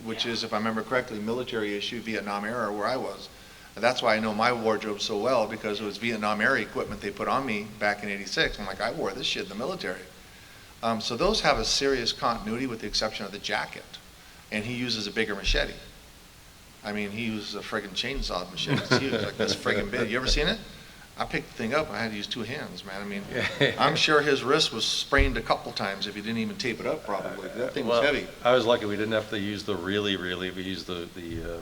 which is, if I remember correctly, military issue, Vietnam era, where I was. And that's why I know my wardrobe so well, because it was Vietnam era equipment they put on me back in '86. I'm like, I wore this shit in the military. So those have a serious continuity with the exception of the jacket. And he uses a bigger machete. I mean, he uses a friggin' chainsaw machete. It's huge, like this friggin' big. You ever seen it? I picked the thing up and I had to use 2 hands, man. I mean, I'm sure his wrist was sprained a couple times if he didn't even tape it up probably. That thing was heavy. I was lucky we didn't have to use the really, we used the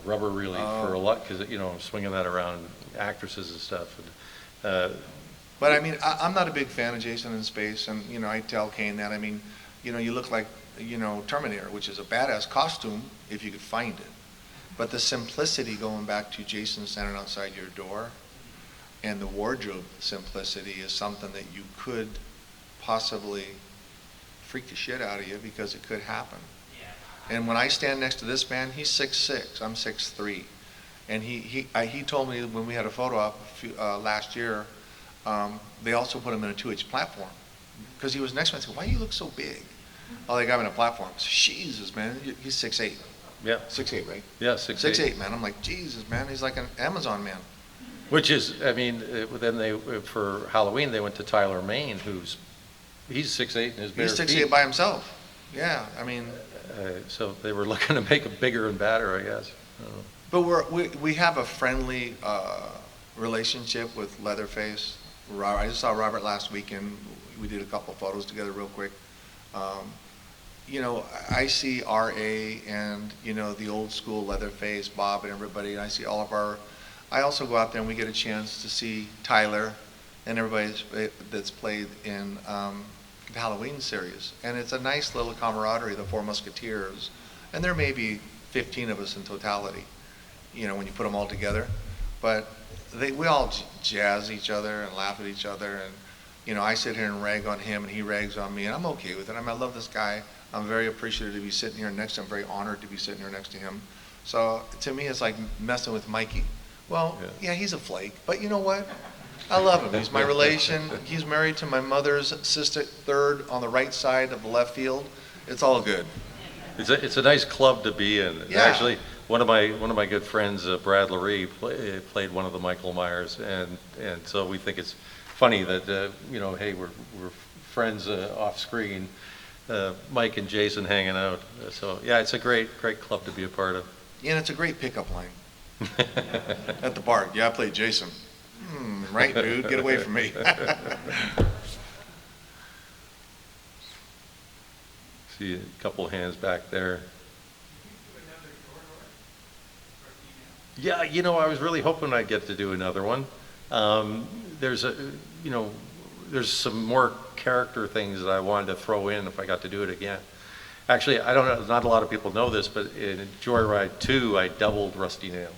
rubber really for a lot, because, you know, I'm swinging that around actresses and stuff. And, but I mean, I'm not a big fan of Jason in space, and, you know, I tell Kane that. I mean, you know, you look like, you know, Terminator, which is a badass costume if you could find it. But the simplicity going back to Jason standing outside your door, and the wardrobe simplicity is something that you could possibly freak the shit out of you, because it could happen. And when I stand next to this man, he's 6'6", I'm 6'3". And he told me when we had a photo op last year, they also put him in a 2-inch platform. Because he was next to me, I said, why do you look so big? Oh, they got him in a platform. I said, Jesus, man, he's 6'8". yeah. 6'8", right? Yeah, 6'8". 6'8", man. I'm like, Jesus, man, he's like an Amazon man. Which is, I mean, then they, for Halloween, they went to Tyler Maine, he's 6'8" and his bare He's 6'8" feet. by himself. Yeah, I mean. So they were looking to make him bigger and badder, I guess. But we have a friendly relationship with Leatherface. I just saw Robert last weekend. We did a couple photos together real quick. You know, I see R.A. and, you know, the old school Leatherface, Bob and everybody. And I see all of our, I also go out there and we get a chance to see Tyler and everybody that's played in the Halloween series. And it's a nice little camaraderie, the Four Musketeers. And there may be 15 of us in totality, you know, when you put them all together. But we all jazz each other and laugh at each other. And, you know, I sit here and rag on him and he rags on me, and I'm okay with it. I mean, I love this guy. I'm very appreciative to be sitting here next to him. I'm very honored to be sitting here next to him. So to me, it's like messing with Mikey. Well, yeah, he's a flake, but you know what? I love him. He's my relation. He's married to my mother's sister, third on the right side of the left field. It's all good. It's a nice club to be in. Yeah. Actually, one of my good friends, Brad Laree, played one of the Michael Myers, and so we think it's funny that you know, hey, we're friends off screen. Mike and Jason hanging out. So yeah, it's a great club to be a part of. Yeah, and it's a great pickup line at the bar. Yeah, I played Jason. Right, dude, get away from me. See a couple hands back there. Yeah, you know, I was really hoping I'd get to do another one. There's some more character things that I wanted to throw in if I got to do it again. Actually, I don't know, not a lot of people know this, but in Joyride 2, I doubled Rusty Nail.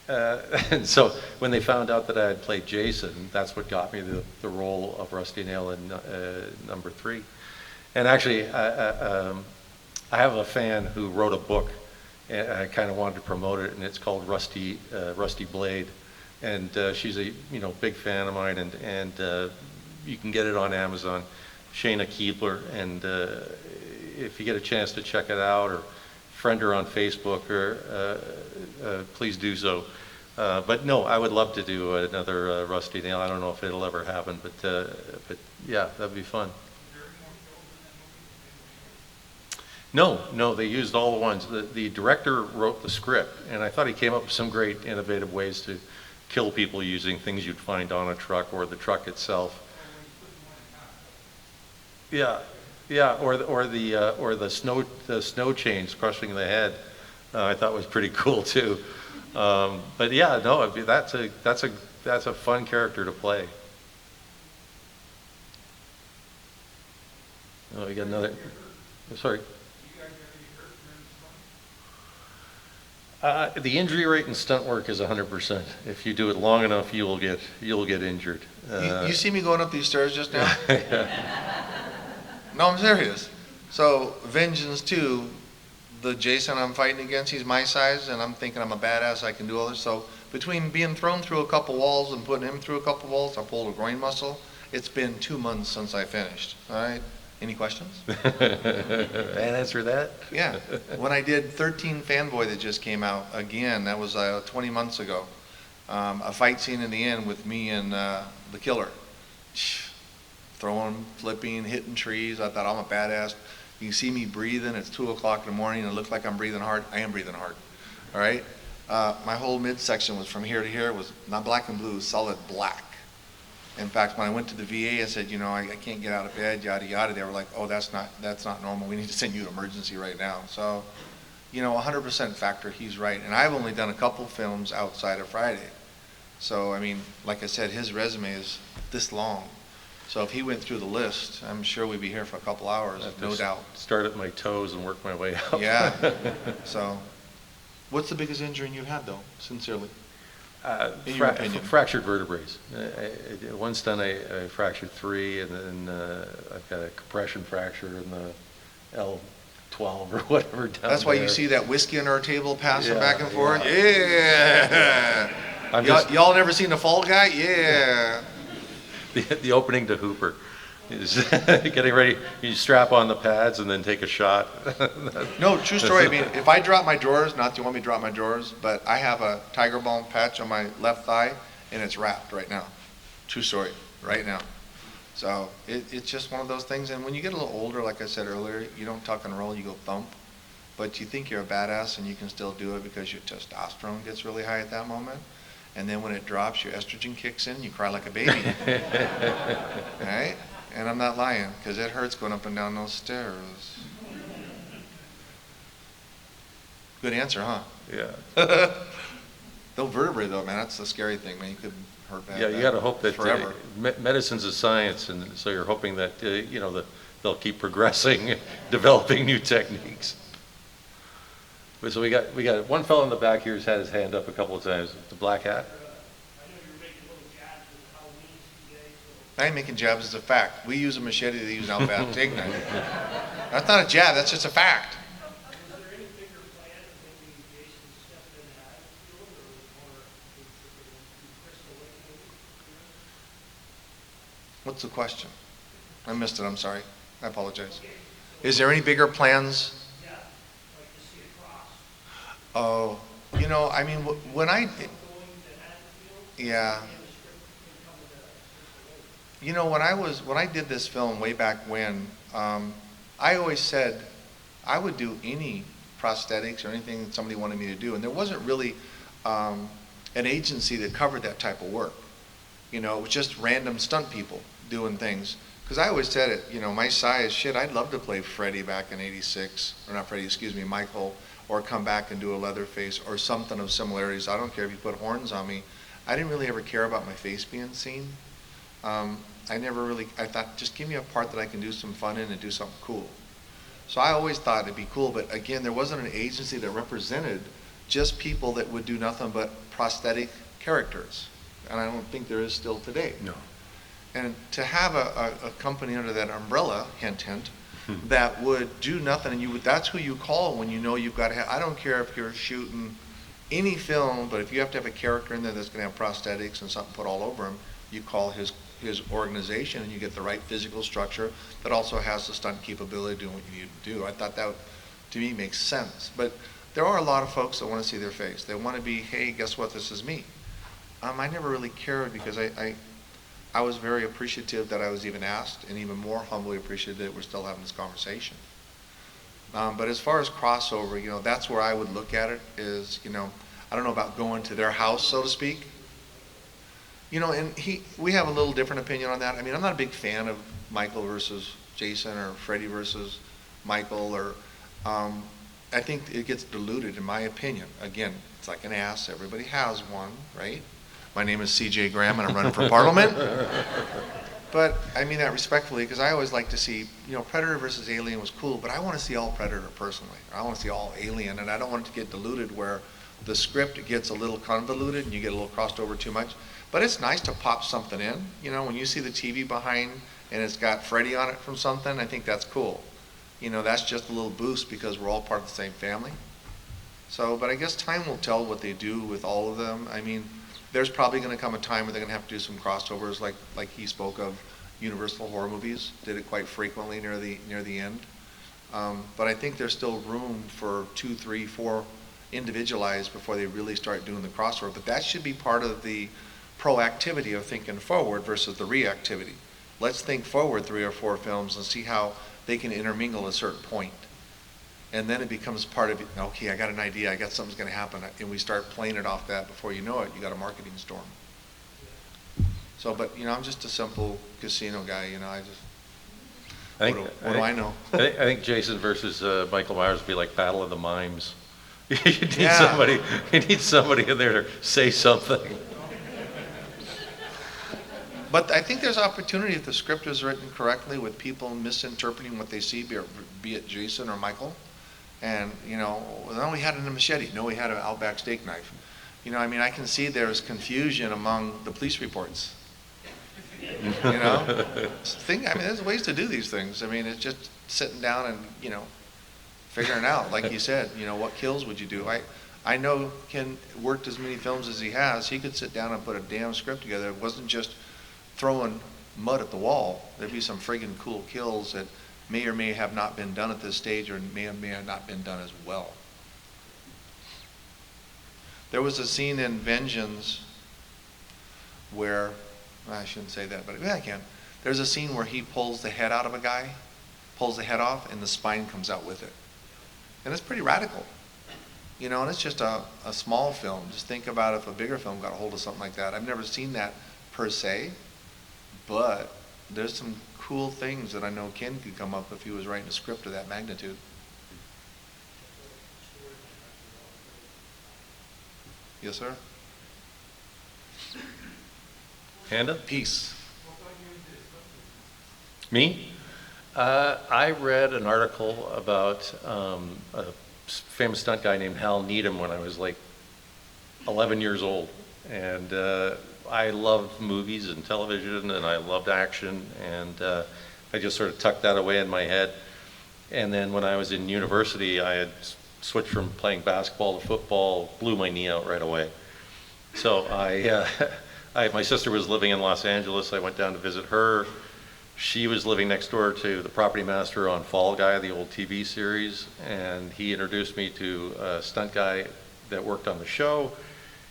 And so when they found out that I had played Jason, that's what got me the role of Rusty Nail in number 3. And actually, I have a fan who wrote a book, and I kind of wanted to promote it, and it's called Rusty Blade. And she's a big fan of mine, and you can get it on Amazon, Shayna Keebler. And if you get a chance to check it out or friend her on Facebook, or please do so. But no, I would love to do another Rusty Nail. I don't know if it'll ever happen, but yeah, that'd be fun. No, they used all the ones. The director wrote the script, and I thought he came up with some great innovative ways to kill people using things you'd find on a truck or the truck itself. Yeah, or the snow chains crushing the head. I thought was pretty cool too. But yeah, no, that's a fun character to play. Oh, we got another. Sorry. The injury rate in stunt work is 100%. If you do it long enough, you'll get injured. You see me going up these stairs just now? No, I'm serious. So Vengeance 2, the Jason I'm fighting against, he's my size, and I'm thinking I'm a badass, I can do all this. So between being thrown through a couple walls and putting him through a couple walls, I pulled a groin muscle, It's been 2 months since I finished, all right? Any questions? And answer that? Yeah, when I did 13 Fanboy that just came out, again, that was 20 months ago. A fight scene in the end with me and the killer. Throwing, flipping, hitting trees. I thought, I'm a badass. You can see me breathing. It's 2 o'clock in the morning and it looks like I'm breathing hard. I am breathing hard, all right? My whole midsection was from here to here. It was not black and blue, solid black. In fact, when I went to the VA and said, you know, I can't get out of bed, yada, yada, they were like, oh, that's not normal. We need to send you to emergency right now. So, you know, 100% factor, he's right. And I've only done a couple films outside of Friday. So, I mean, like I said, his resume is this long. So if he went through the list, I'm sure we'd be here for a couple hours, no doubt. Start at my toes and work my way up. Yeah. So, what's the biggest injury you've had, though, sincerely? In your opinion? Fractured vertebrae. One stunt I fractured 3, and then I've got a compression fracture in the L12 or whatever down That's why there. you see that whiskey under our table passing Yeah, back and forth? yeah. Yeah! Y'all never seen The Fall Guy? Yeah! The opening to Hooper is getting ready. You strap on the pads and then take a shot. No, true story. I mean, if I drop my drawers, not that you want me to drop my drawers, but I have a tiger balm patch on my left thigh, and it's wrapped right now. True story, right now. So it's just one of those things. And when you get a little older, like I said earlier, you don't tuck and roll, you go thump. But you think you're a badass and you can still do it because your testosterone gets really high at that moment. And then when it drops, your estrogen kicks in, you cry like a baby. All right? And I'm not lying, because it hurts going up and down those stairs. Good answer, huh? Yeah. No vertebrae, though, man. That's the scary thing, man. You could hurt bad. Yeah, you got to hope that forever. Medicine's a science, and so you're hoping that you know they'll keep progressing, developing new techniques. But so we got one fellow in the back here who's had his hand up a couple of times. The black hat. I ain't making jabs as a fact. We use a machete, they use an Outback steak knife. That's not a jab, that's just a fact. What's the question? I missed it, I'm sorry. I apologize. Is there any bigger plans? Oh, you know, I mean, when yeah. You know, when I did this film way back when, I always said I would do any prosthetics or anything that somebody wanted me to do, and there wasn't really an agency that covered that type of work. You know, it was just random stunt people doing things. Because I always said it, you know, my size, shit, I'd love to play Freddy back in '86, or not Freddy, excuse me, Michael, or come back and do a Leatherface or something of similarities. I don't care if you put horns on me. I didn't really ever care about my face being seen. I thought, just give me a part that I can do some fun in and do something cool. So I always thought it'd be cool, but again, there wasn't an agency that represented just people that would do nothing but prosthetic characters. And I don't think there is still today. No. And to have a company under that umbrella, hint, hint, that would do nothing, and that's who you call when you know you've got to have, I don't care if you're shooting any film, but if you have to have a character in there that's going to have prosthetics and something put all over him, you call his organization and you get the right physical structure that also has the stunt capability of doing what you need to do. I thought that, to me, makes sense. But there are a lot of folks that want to see their face. They want to be, hey, guess what, this is me. I never really cared because I was very appreciative that I was even asked, and even more humbly appreciative that we're still having this conversation. But as far as crossover, you know, that's where I would look at it is, you know, I don't know about going to their house, so to speak. You know, and we have a little different opinion on that. I mean, I'm not a big fan of Michael versus Jason or Freddy versus Michael, or I think it gets diluted in my opinion. Again, it's like an ass, everybody has one, right? My name is C.J. Graham and I'm running for Parliament. But I mean that respectfully, because I always like to see, you know, Predator versus Alien was cool, but I want to see all Predator personally. I want to see all Alien, and I don't want it to get diluted where the script gets a little convoluted and you get a little crossed over too much. But it's nice to pop something in. You know, when you see the TV behind and it's got Freddy on it from something, I think that's cool. You know, that's just a little boost because we're all part of the same family. So, but I guess time will tell what they do with all of them. I mean, there's probably going to come a time where they're going to have to do some crossovers like he spoke of, Universal horror movies, did it quite frequently near the end. But I think there's still room for 2, 3, 4 individualized before they really start doing the crossover. But that should be part of the proactivity of thinking forward versus the reactivity. Let's think forward 3 or 4 films and see how they can intermingle at a certain point. And then it becomes part of it. Okay, I got an idea, I got something's going to happen, and we start playing it off that. Before you know it, you got a marketing storm. So, but I'm just a simple casino guy. What do I know? I think Jason versus Michael Myers would be like Battle of the Mimes. You need Yeah. you need somebody in there to say something. But I think there's opportunity if the script is written correctly with people misinterpreting what they see, be it Jason or Michael. And, no, we had a machete. No, we had an Outback steak knife. I can see there's confusion among the police reports. There's ways to do these things. It's just sitting down and, figuring out, like you said, what kills would you do? I know Ken worked as many films as he has. He could sit down and put a damn script together. It wasn't just throwing mud at the wall. There'd be some friggin' cool kills that may or may have not been done at this stage, or may have not been done as well. There was a scene in Vengeance where, I shouldn't say that, but yeah, I can. There's a scene where he pulls the head out of a guy, pulls the head off, and the spine comes out with it. And it's pretty radical. And it's just a small film. Just think about if a bigger film got a hold of something like that. I've never seen that per se, but there's some cool things that I know Ken could come up if he was writing a script of that magnitude. Yes, sir? Hand up. Peace. Me? I read an article about a famous stunt guy named Hal Needham when I was like 11 years old. And I loved movies and television, and I loved action, and I just sort of tucked that away in my head. And then when I was in university, I had switched from playing basketball to football, blew my knee out right away. So my sister was living in Los Angeles. I went down to visit her. She was living next door to the property master on Fall Guy, the old TV series, and he introduced me to a stunt guy that worked on the show.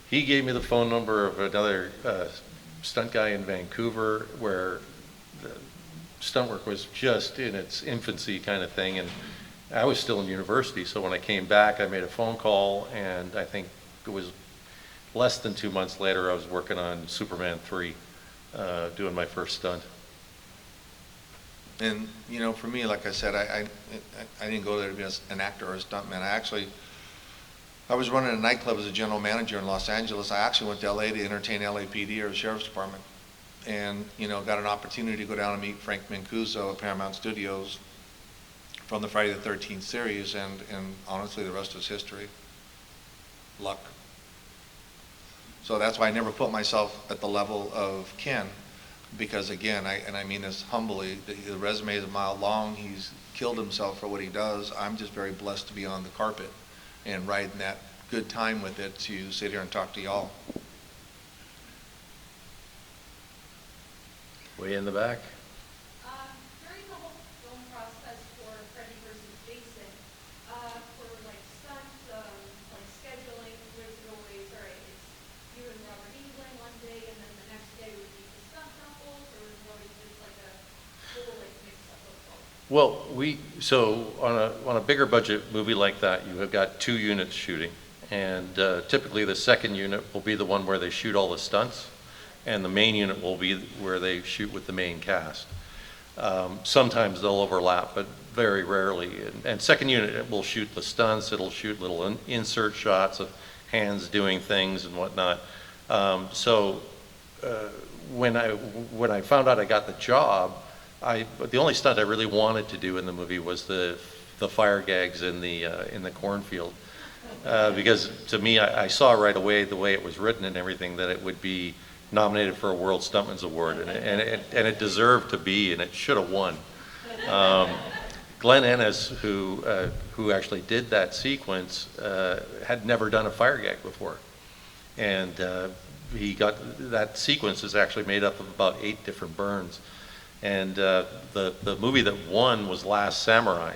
He gave me the phone number of another stunt guy in Vancouver, where the stunt work was just in its infancy kind of thing, and I was still in university. So when I came back, I made a phone call, and I think it was less than 2 months later, I was working on Superman 3, doing my first stunt. And, for me, like I said, I didn't go there to be an actor or a stuntman. I was running a nightclub as a general manager in Los Angeles. I actually went to LA to entertain LAPD or the Sheriff's Department. And, got an opportunity to go down and meet Frank Mancuso at Paramount Studios from the Friday the 13th series, and honestly, the rest is history. Luck. So that's why I never put myself at the level of Ken, because again, I mean this humbly, the resume is a mile long. He's killed himself for what he does. I'm just very blessed to be on the carpet and riding that good time with it to sit here and talk to y'all. Way in the back. During the whole film process for Freddy versus Jason, for like stunts, like scheduling, was it always, all right, it's you and Robert England one day, and then the next day would be the stunt couples, or was it just like a full like mix up of both? Well, so on a bigger budget movie like that, you have got 2 units shooting, and typically the second unit will be the one where they shoot all the stunts, and the main unit will be where they shoot with the main cast. Sometimes they'll overlap, but very rarely. And second unit will shoot the stunts. It'll shoot little insert shots of hands doing things and whatnot. So when I found out I got the job, the only stunt I really wanted to do in the movie was the fire gags in the cornfield, because to me, I saw right away the way it was written and everything that it would be nominated for a World Stuntman's Award, and it deserved to be, and it should have won. Glenn Ennis, who actually did that sequence, had never done a fire gag before, and he got that sequence is actually made up of about 8 different burns. And the movie that won was Last Samurai.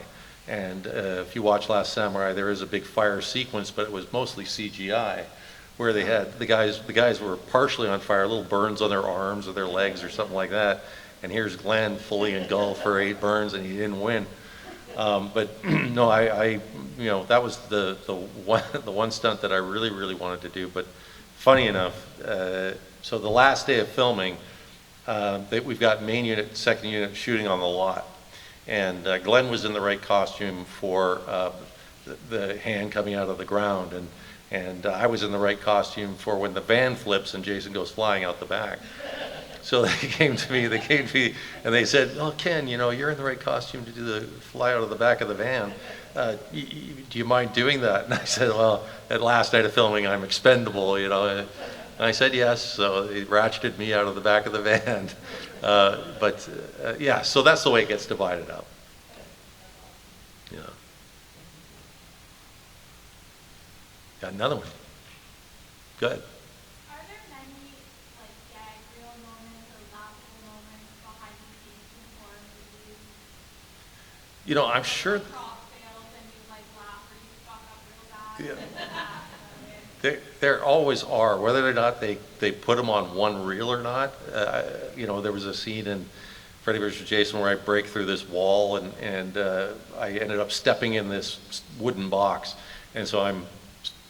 And if you watch Last Samurai, there is a big fire sequence, but it was mostly CGI, where they had the guys were partially on fire, little burns on their arms or their legs or something like that. And here's Glenn fully engulfed for 8 burns, and he didn't win. But no, you know, that was the one stunt that I really wanted to do. But funny enough, so the last day of filming, we've got main unit, second unit shooting on the lot, and Glenn was in the right costume for the hand coming out of the ground, and I was in the right costume for when the van flips and Jason goes flying out the back. So they came to me, and they said, "Oh, Ken, you know, you're in the right costume to do the fly out of the back of the van. Do you mind doing that?" And I said, "Well, at last night of filming, I'm expendable, you know." And I said yes, so they ratcheted me out of the back of the van. Yeah, so that's the way it gets divided up. Yeah. Got another one. Go ahead. Are there many, like, gag reel moments or laughable moments behind the scenes in horror movies? You know, I'm sure. Prop fails and you, like, laugh or you fuck up real bad. Yeah. There always are, whether or not they put them on one reel or not. You know, there was a scene in Freddy vs. Jason where I break through this wall and I ended up stepping in this wooden box. And so I'm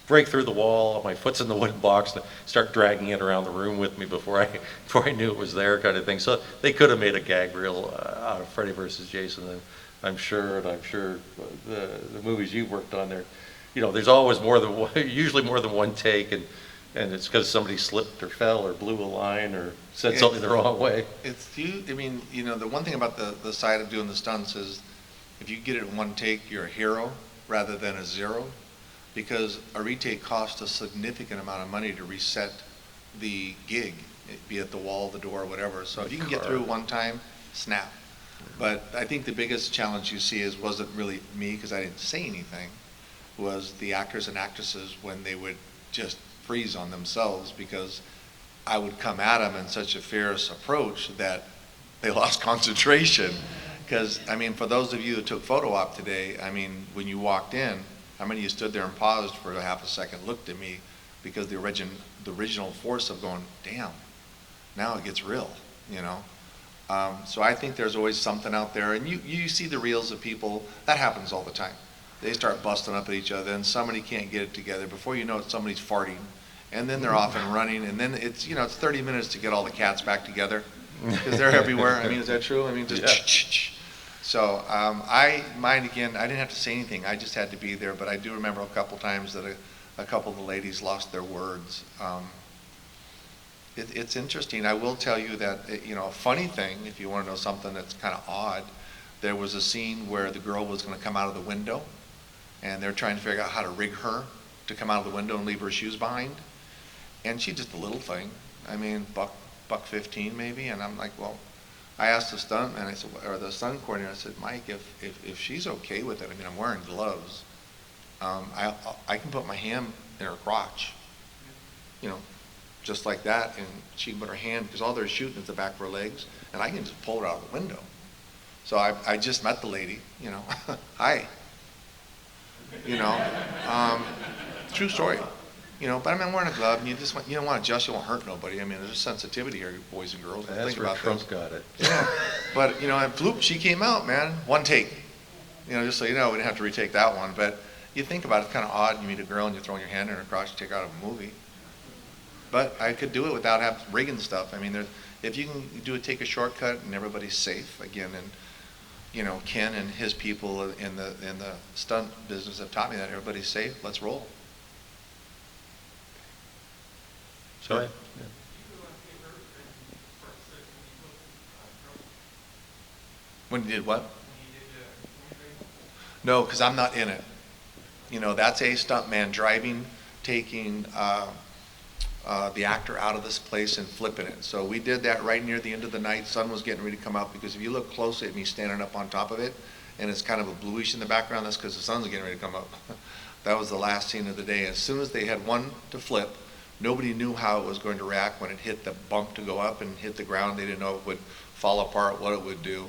break through the wall, my foot's in the wooden box, and start dragging it around the room with me before I knew it was there, kind of thing. So they could have made a gag reel out of Freddy vs. Jason, and I'm sure the movies you've worked on there, you know, there's always usually more than one take, and it's because somebody slipped or fell or blew a line or said something the wrong way. I mean, you know, the one thing about the side of doing the stunts is if you get it in one take, you're a hero rather than a zero, because a retake costs a significant amount of money to reset the gig, be it the wall, the door, whatever. So if you can get through one time, snap. But I think the biggest challenge you see wasn't really me, because I didn't say anything, was the actors and actresses when they would just freeze on themselves, because I would come at them in such a fierce approach that they lost concentration. Because, I mean, for those of you who took photo op today, I mean, when you walked in, how many of you stood there and paused for a half a second, looked at me, because the original force of going, damn, now it gets real, you know? So I think there's always something out there, and you see the reels of people, that happens all the time. They start busting up at each other, and somebody can't get it together. Before you know it, somebody's farting, and then they're off and running, and then it's 30 minutes to get all the cats back together, because they're everywhere. I mean, is that true? I mean, just Yeah. So mine again, I didn't have to say anything. I just had to be there. But I do remember a couple times that a couple of the ladies lost their words. It's interesting. I will tell you that, a funny thing, if you want to know something that's kind of odd, there was a scene where the girl was going to come out of the window, and they're trying to figure out how to rig her to come out of the window and leave her shoes behind. And she did a little thing. I mean, buck 15 maybe. And I'm like, well, I asked the stuntman, I said, or the stunt coordinator, I said, Mike, if she's okay with it, I mean, I'm wearing gloves, I can put my hand in her crotch, just like that, and she can put her hand, because all they're shooting is the back of her legs, and I can just pull her out of the window. So I just met the lady, hi, true story. But I mean, I'm wearing a glove, and you don't want to adjust, you won't hurt nobody. I mean, there's a sensitivity here, boys and girls. That's Think where about Trump this. got it. Yeah. But, and floop, she came out, man. One take. Just so you know, we didn't have to retake that one. But you think about it, it's kind of odd. You meet a girl and you're throwing your hand in her crotch to take her out of a movie. But I could do it without having rigging stuff. I mean, if you can take a shortcut and everybody's safe, again, and Ken and his people in the stunt business have taught me that everybody's safe, let's roll. So, yeah. When you did what? No, because I'm not in it. That's a stuntman driving, taking the actor out of this place and flipping it. So we did that right near the end of the night. Sun was getting ready to come out, because if you look closely at me standing up on top of it, and it's kind of a bluish in the background, that's because the sun's getting ready to come up. That was the last scene of the day. As soon as they had one to flip, Nobody knew how it was going to react when it hit the bump to go up and hit the ground. They didn't know it would fall apart, what it would do.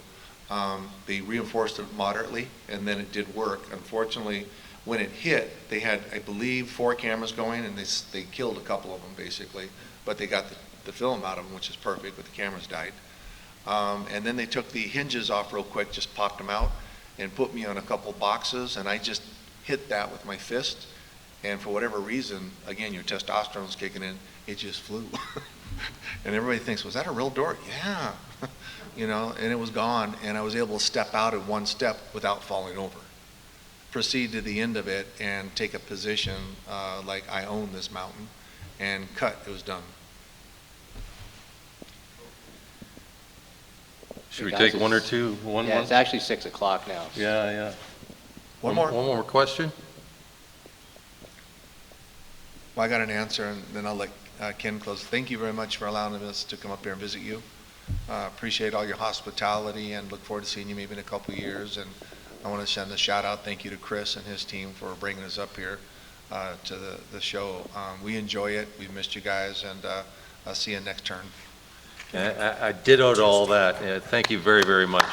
They reinforced it moderately, and then it did work. Unfortunately, when it hit, they had, I believe, 4 cameras going, and they killed a couple of them, basically. But they got the film out of them, which is perfect, but the cameras died. And then they took the hinges off real quick, just popped them out, and put me on a couple boxes, and I just hit that with my fist. And for whatever reason, again, your testosterone's kicking in, it just flew. And everybody thinks, was that a real door? Yeah. You know, and it was gone, and I was able to step out in one step without falling over. Proceed to the end of it and take a position like I own this mountain, and cut, it was done. Should we Guys, take it's- one or two? One Yeah, more? it's actually 6 o'clock now. Yeah, yeah. One more. One more question? Well, I got an answer, and then I'll let Ken close. Thank you very much for allowing us to come up here and visit you. Appreciate all your hospitality, and look forward to seeing you maybe in a couple of years. And I want to send a shout out, thank you to Chris and his team for bringing us up here to the show. We enjoy it. We've missed you guys, and I'll see you next turn. I dittoed all that. Thank you very, very much.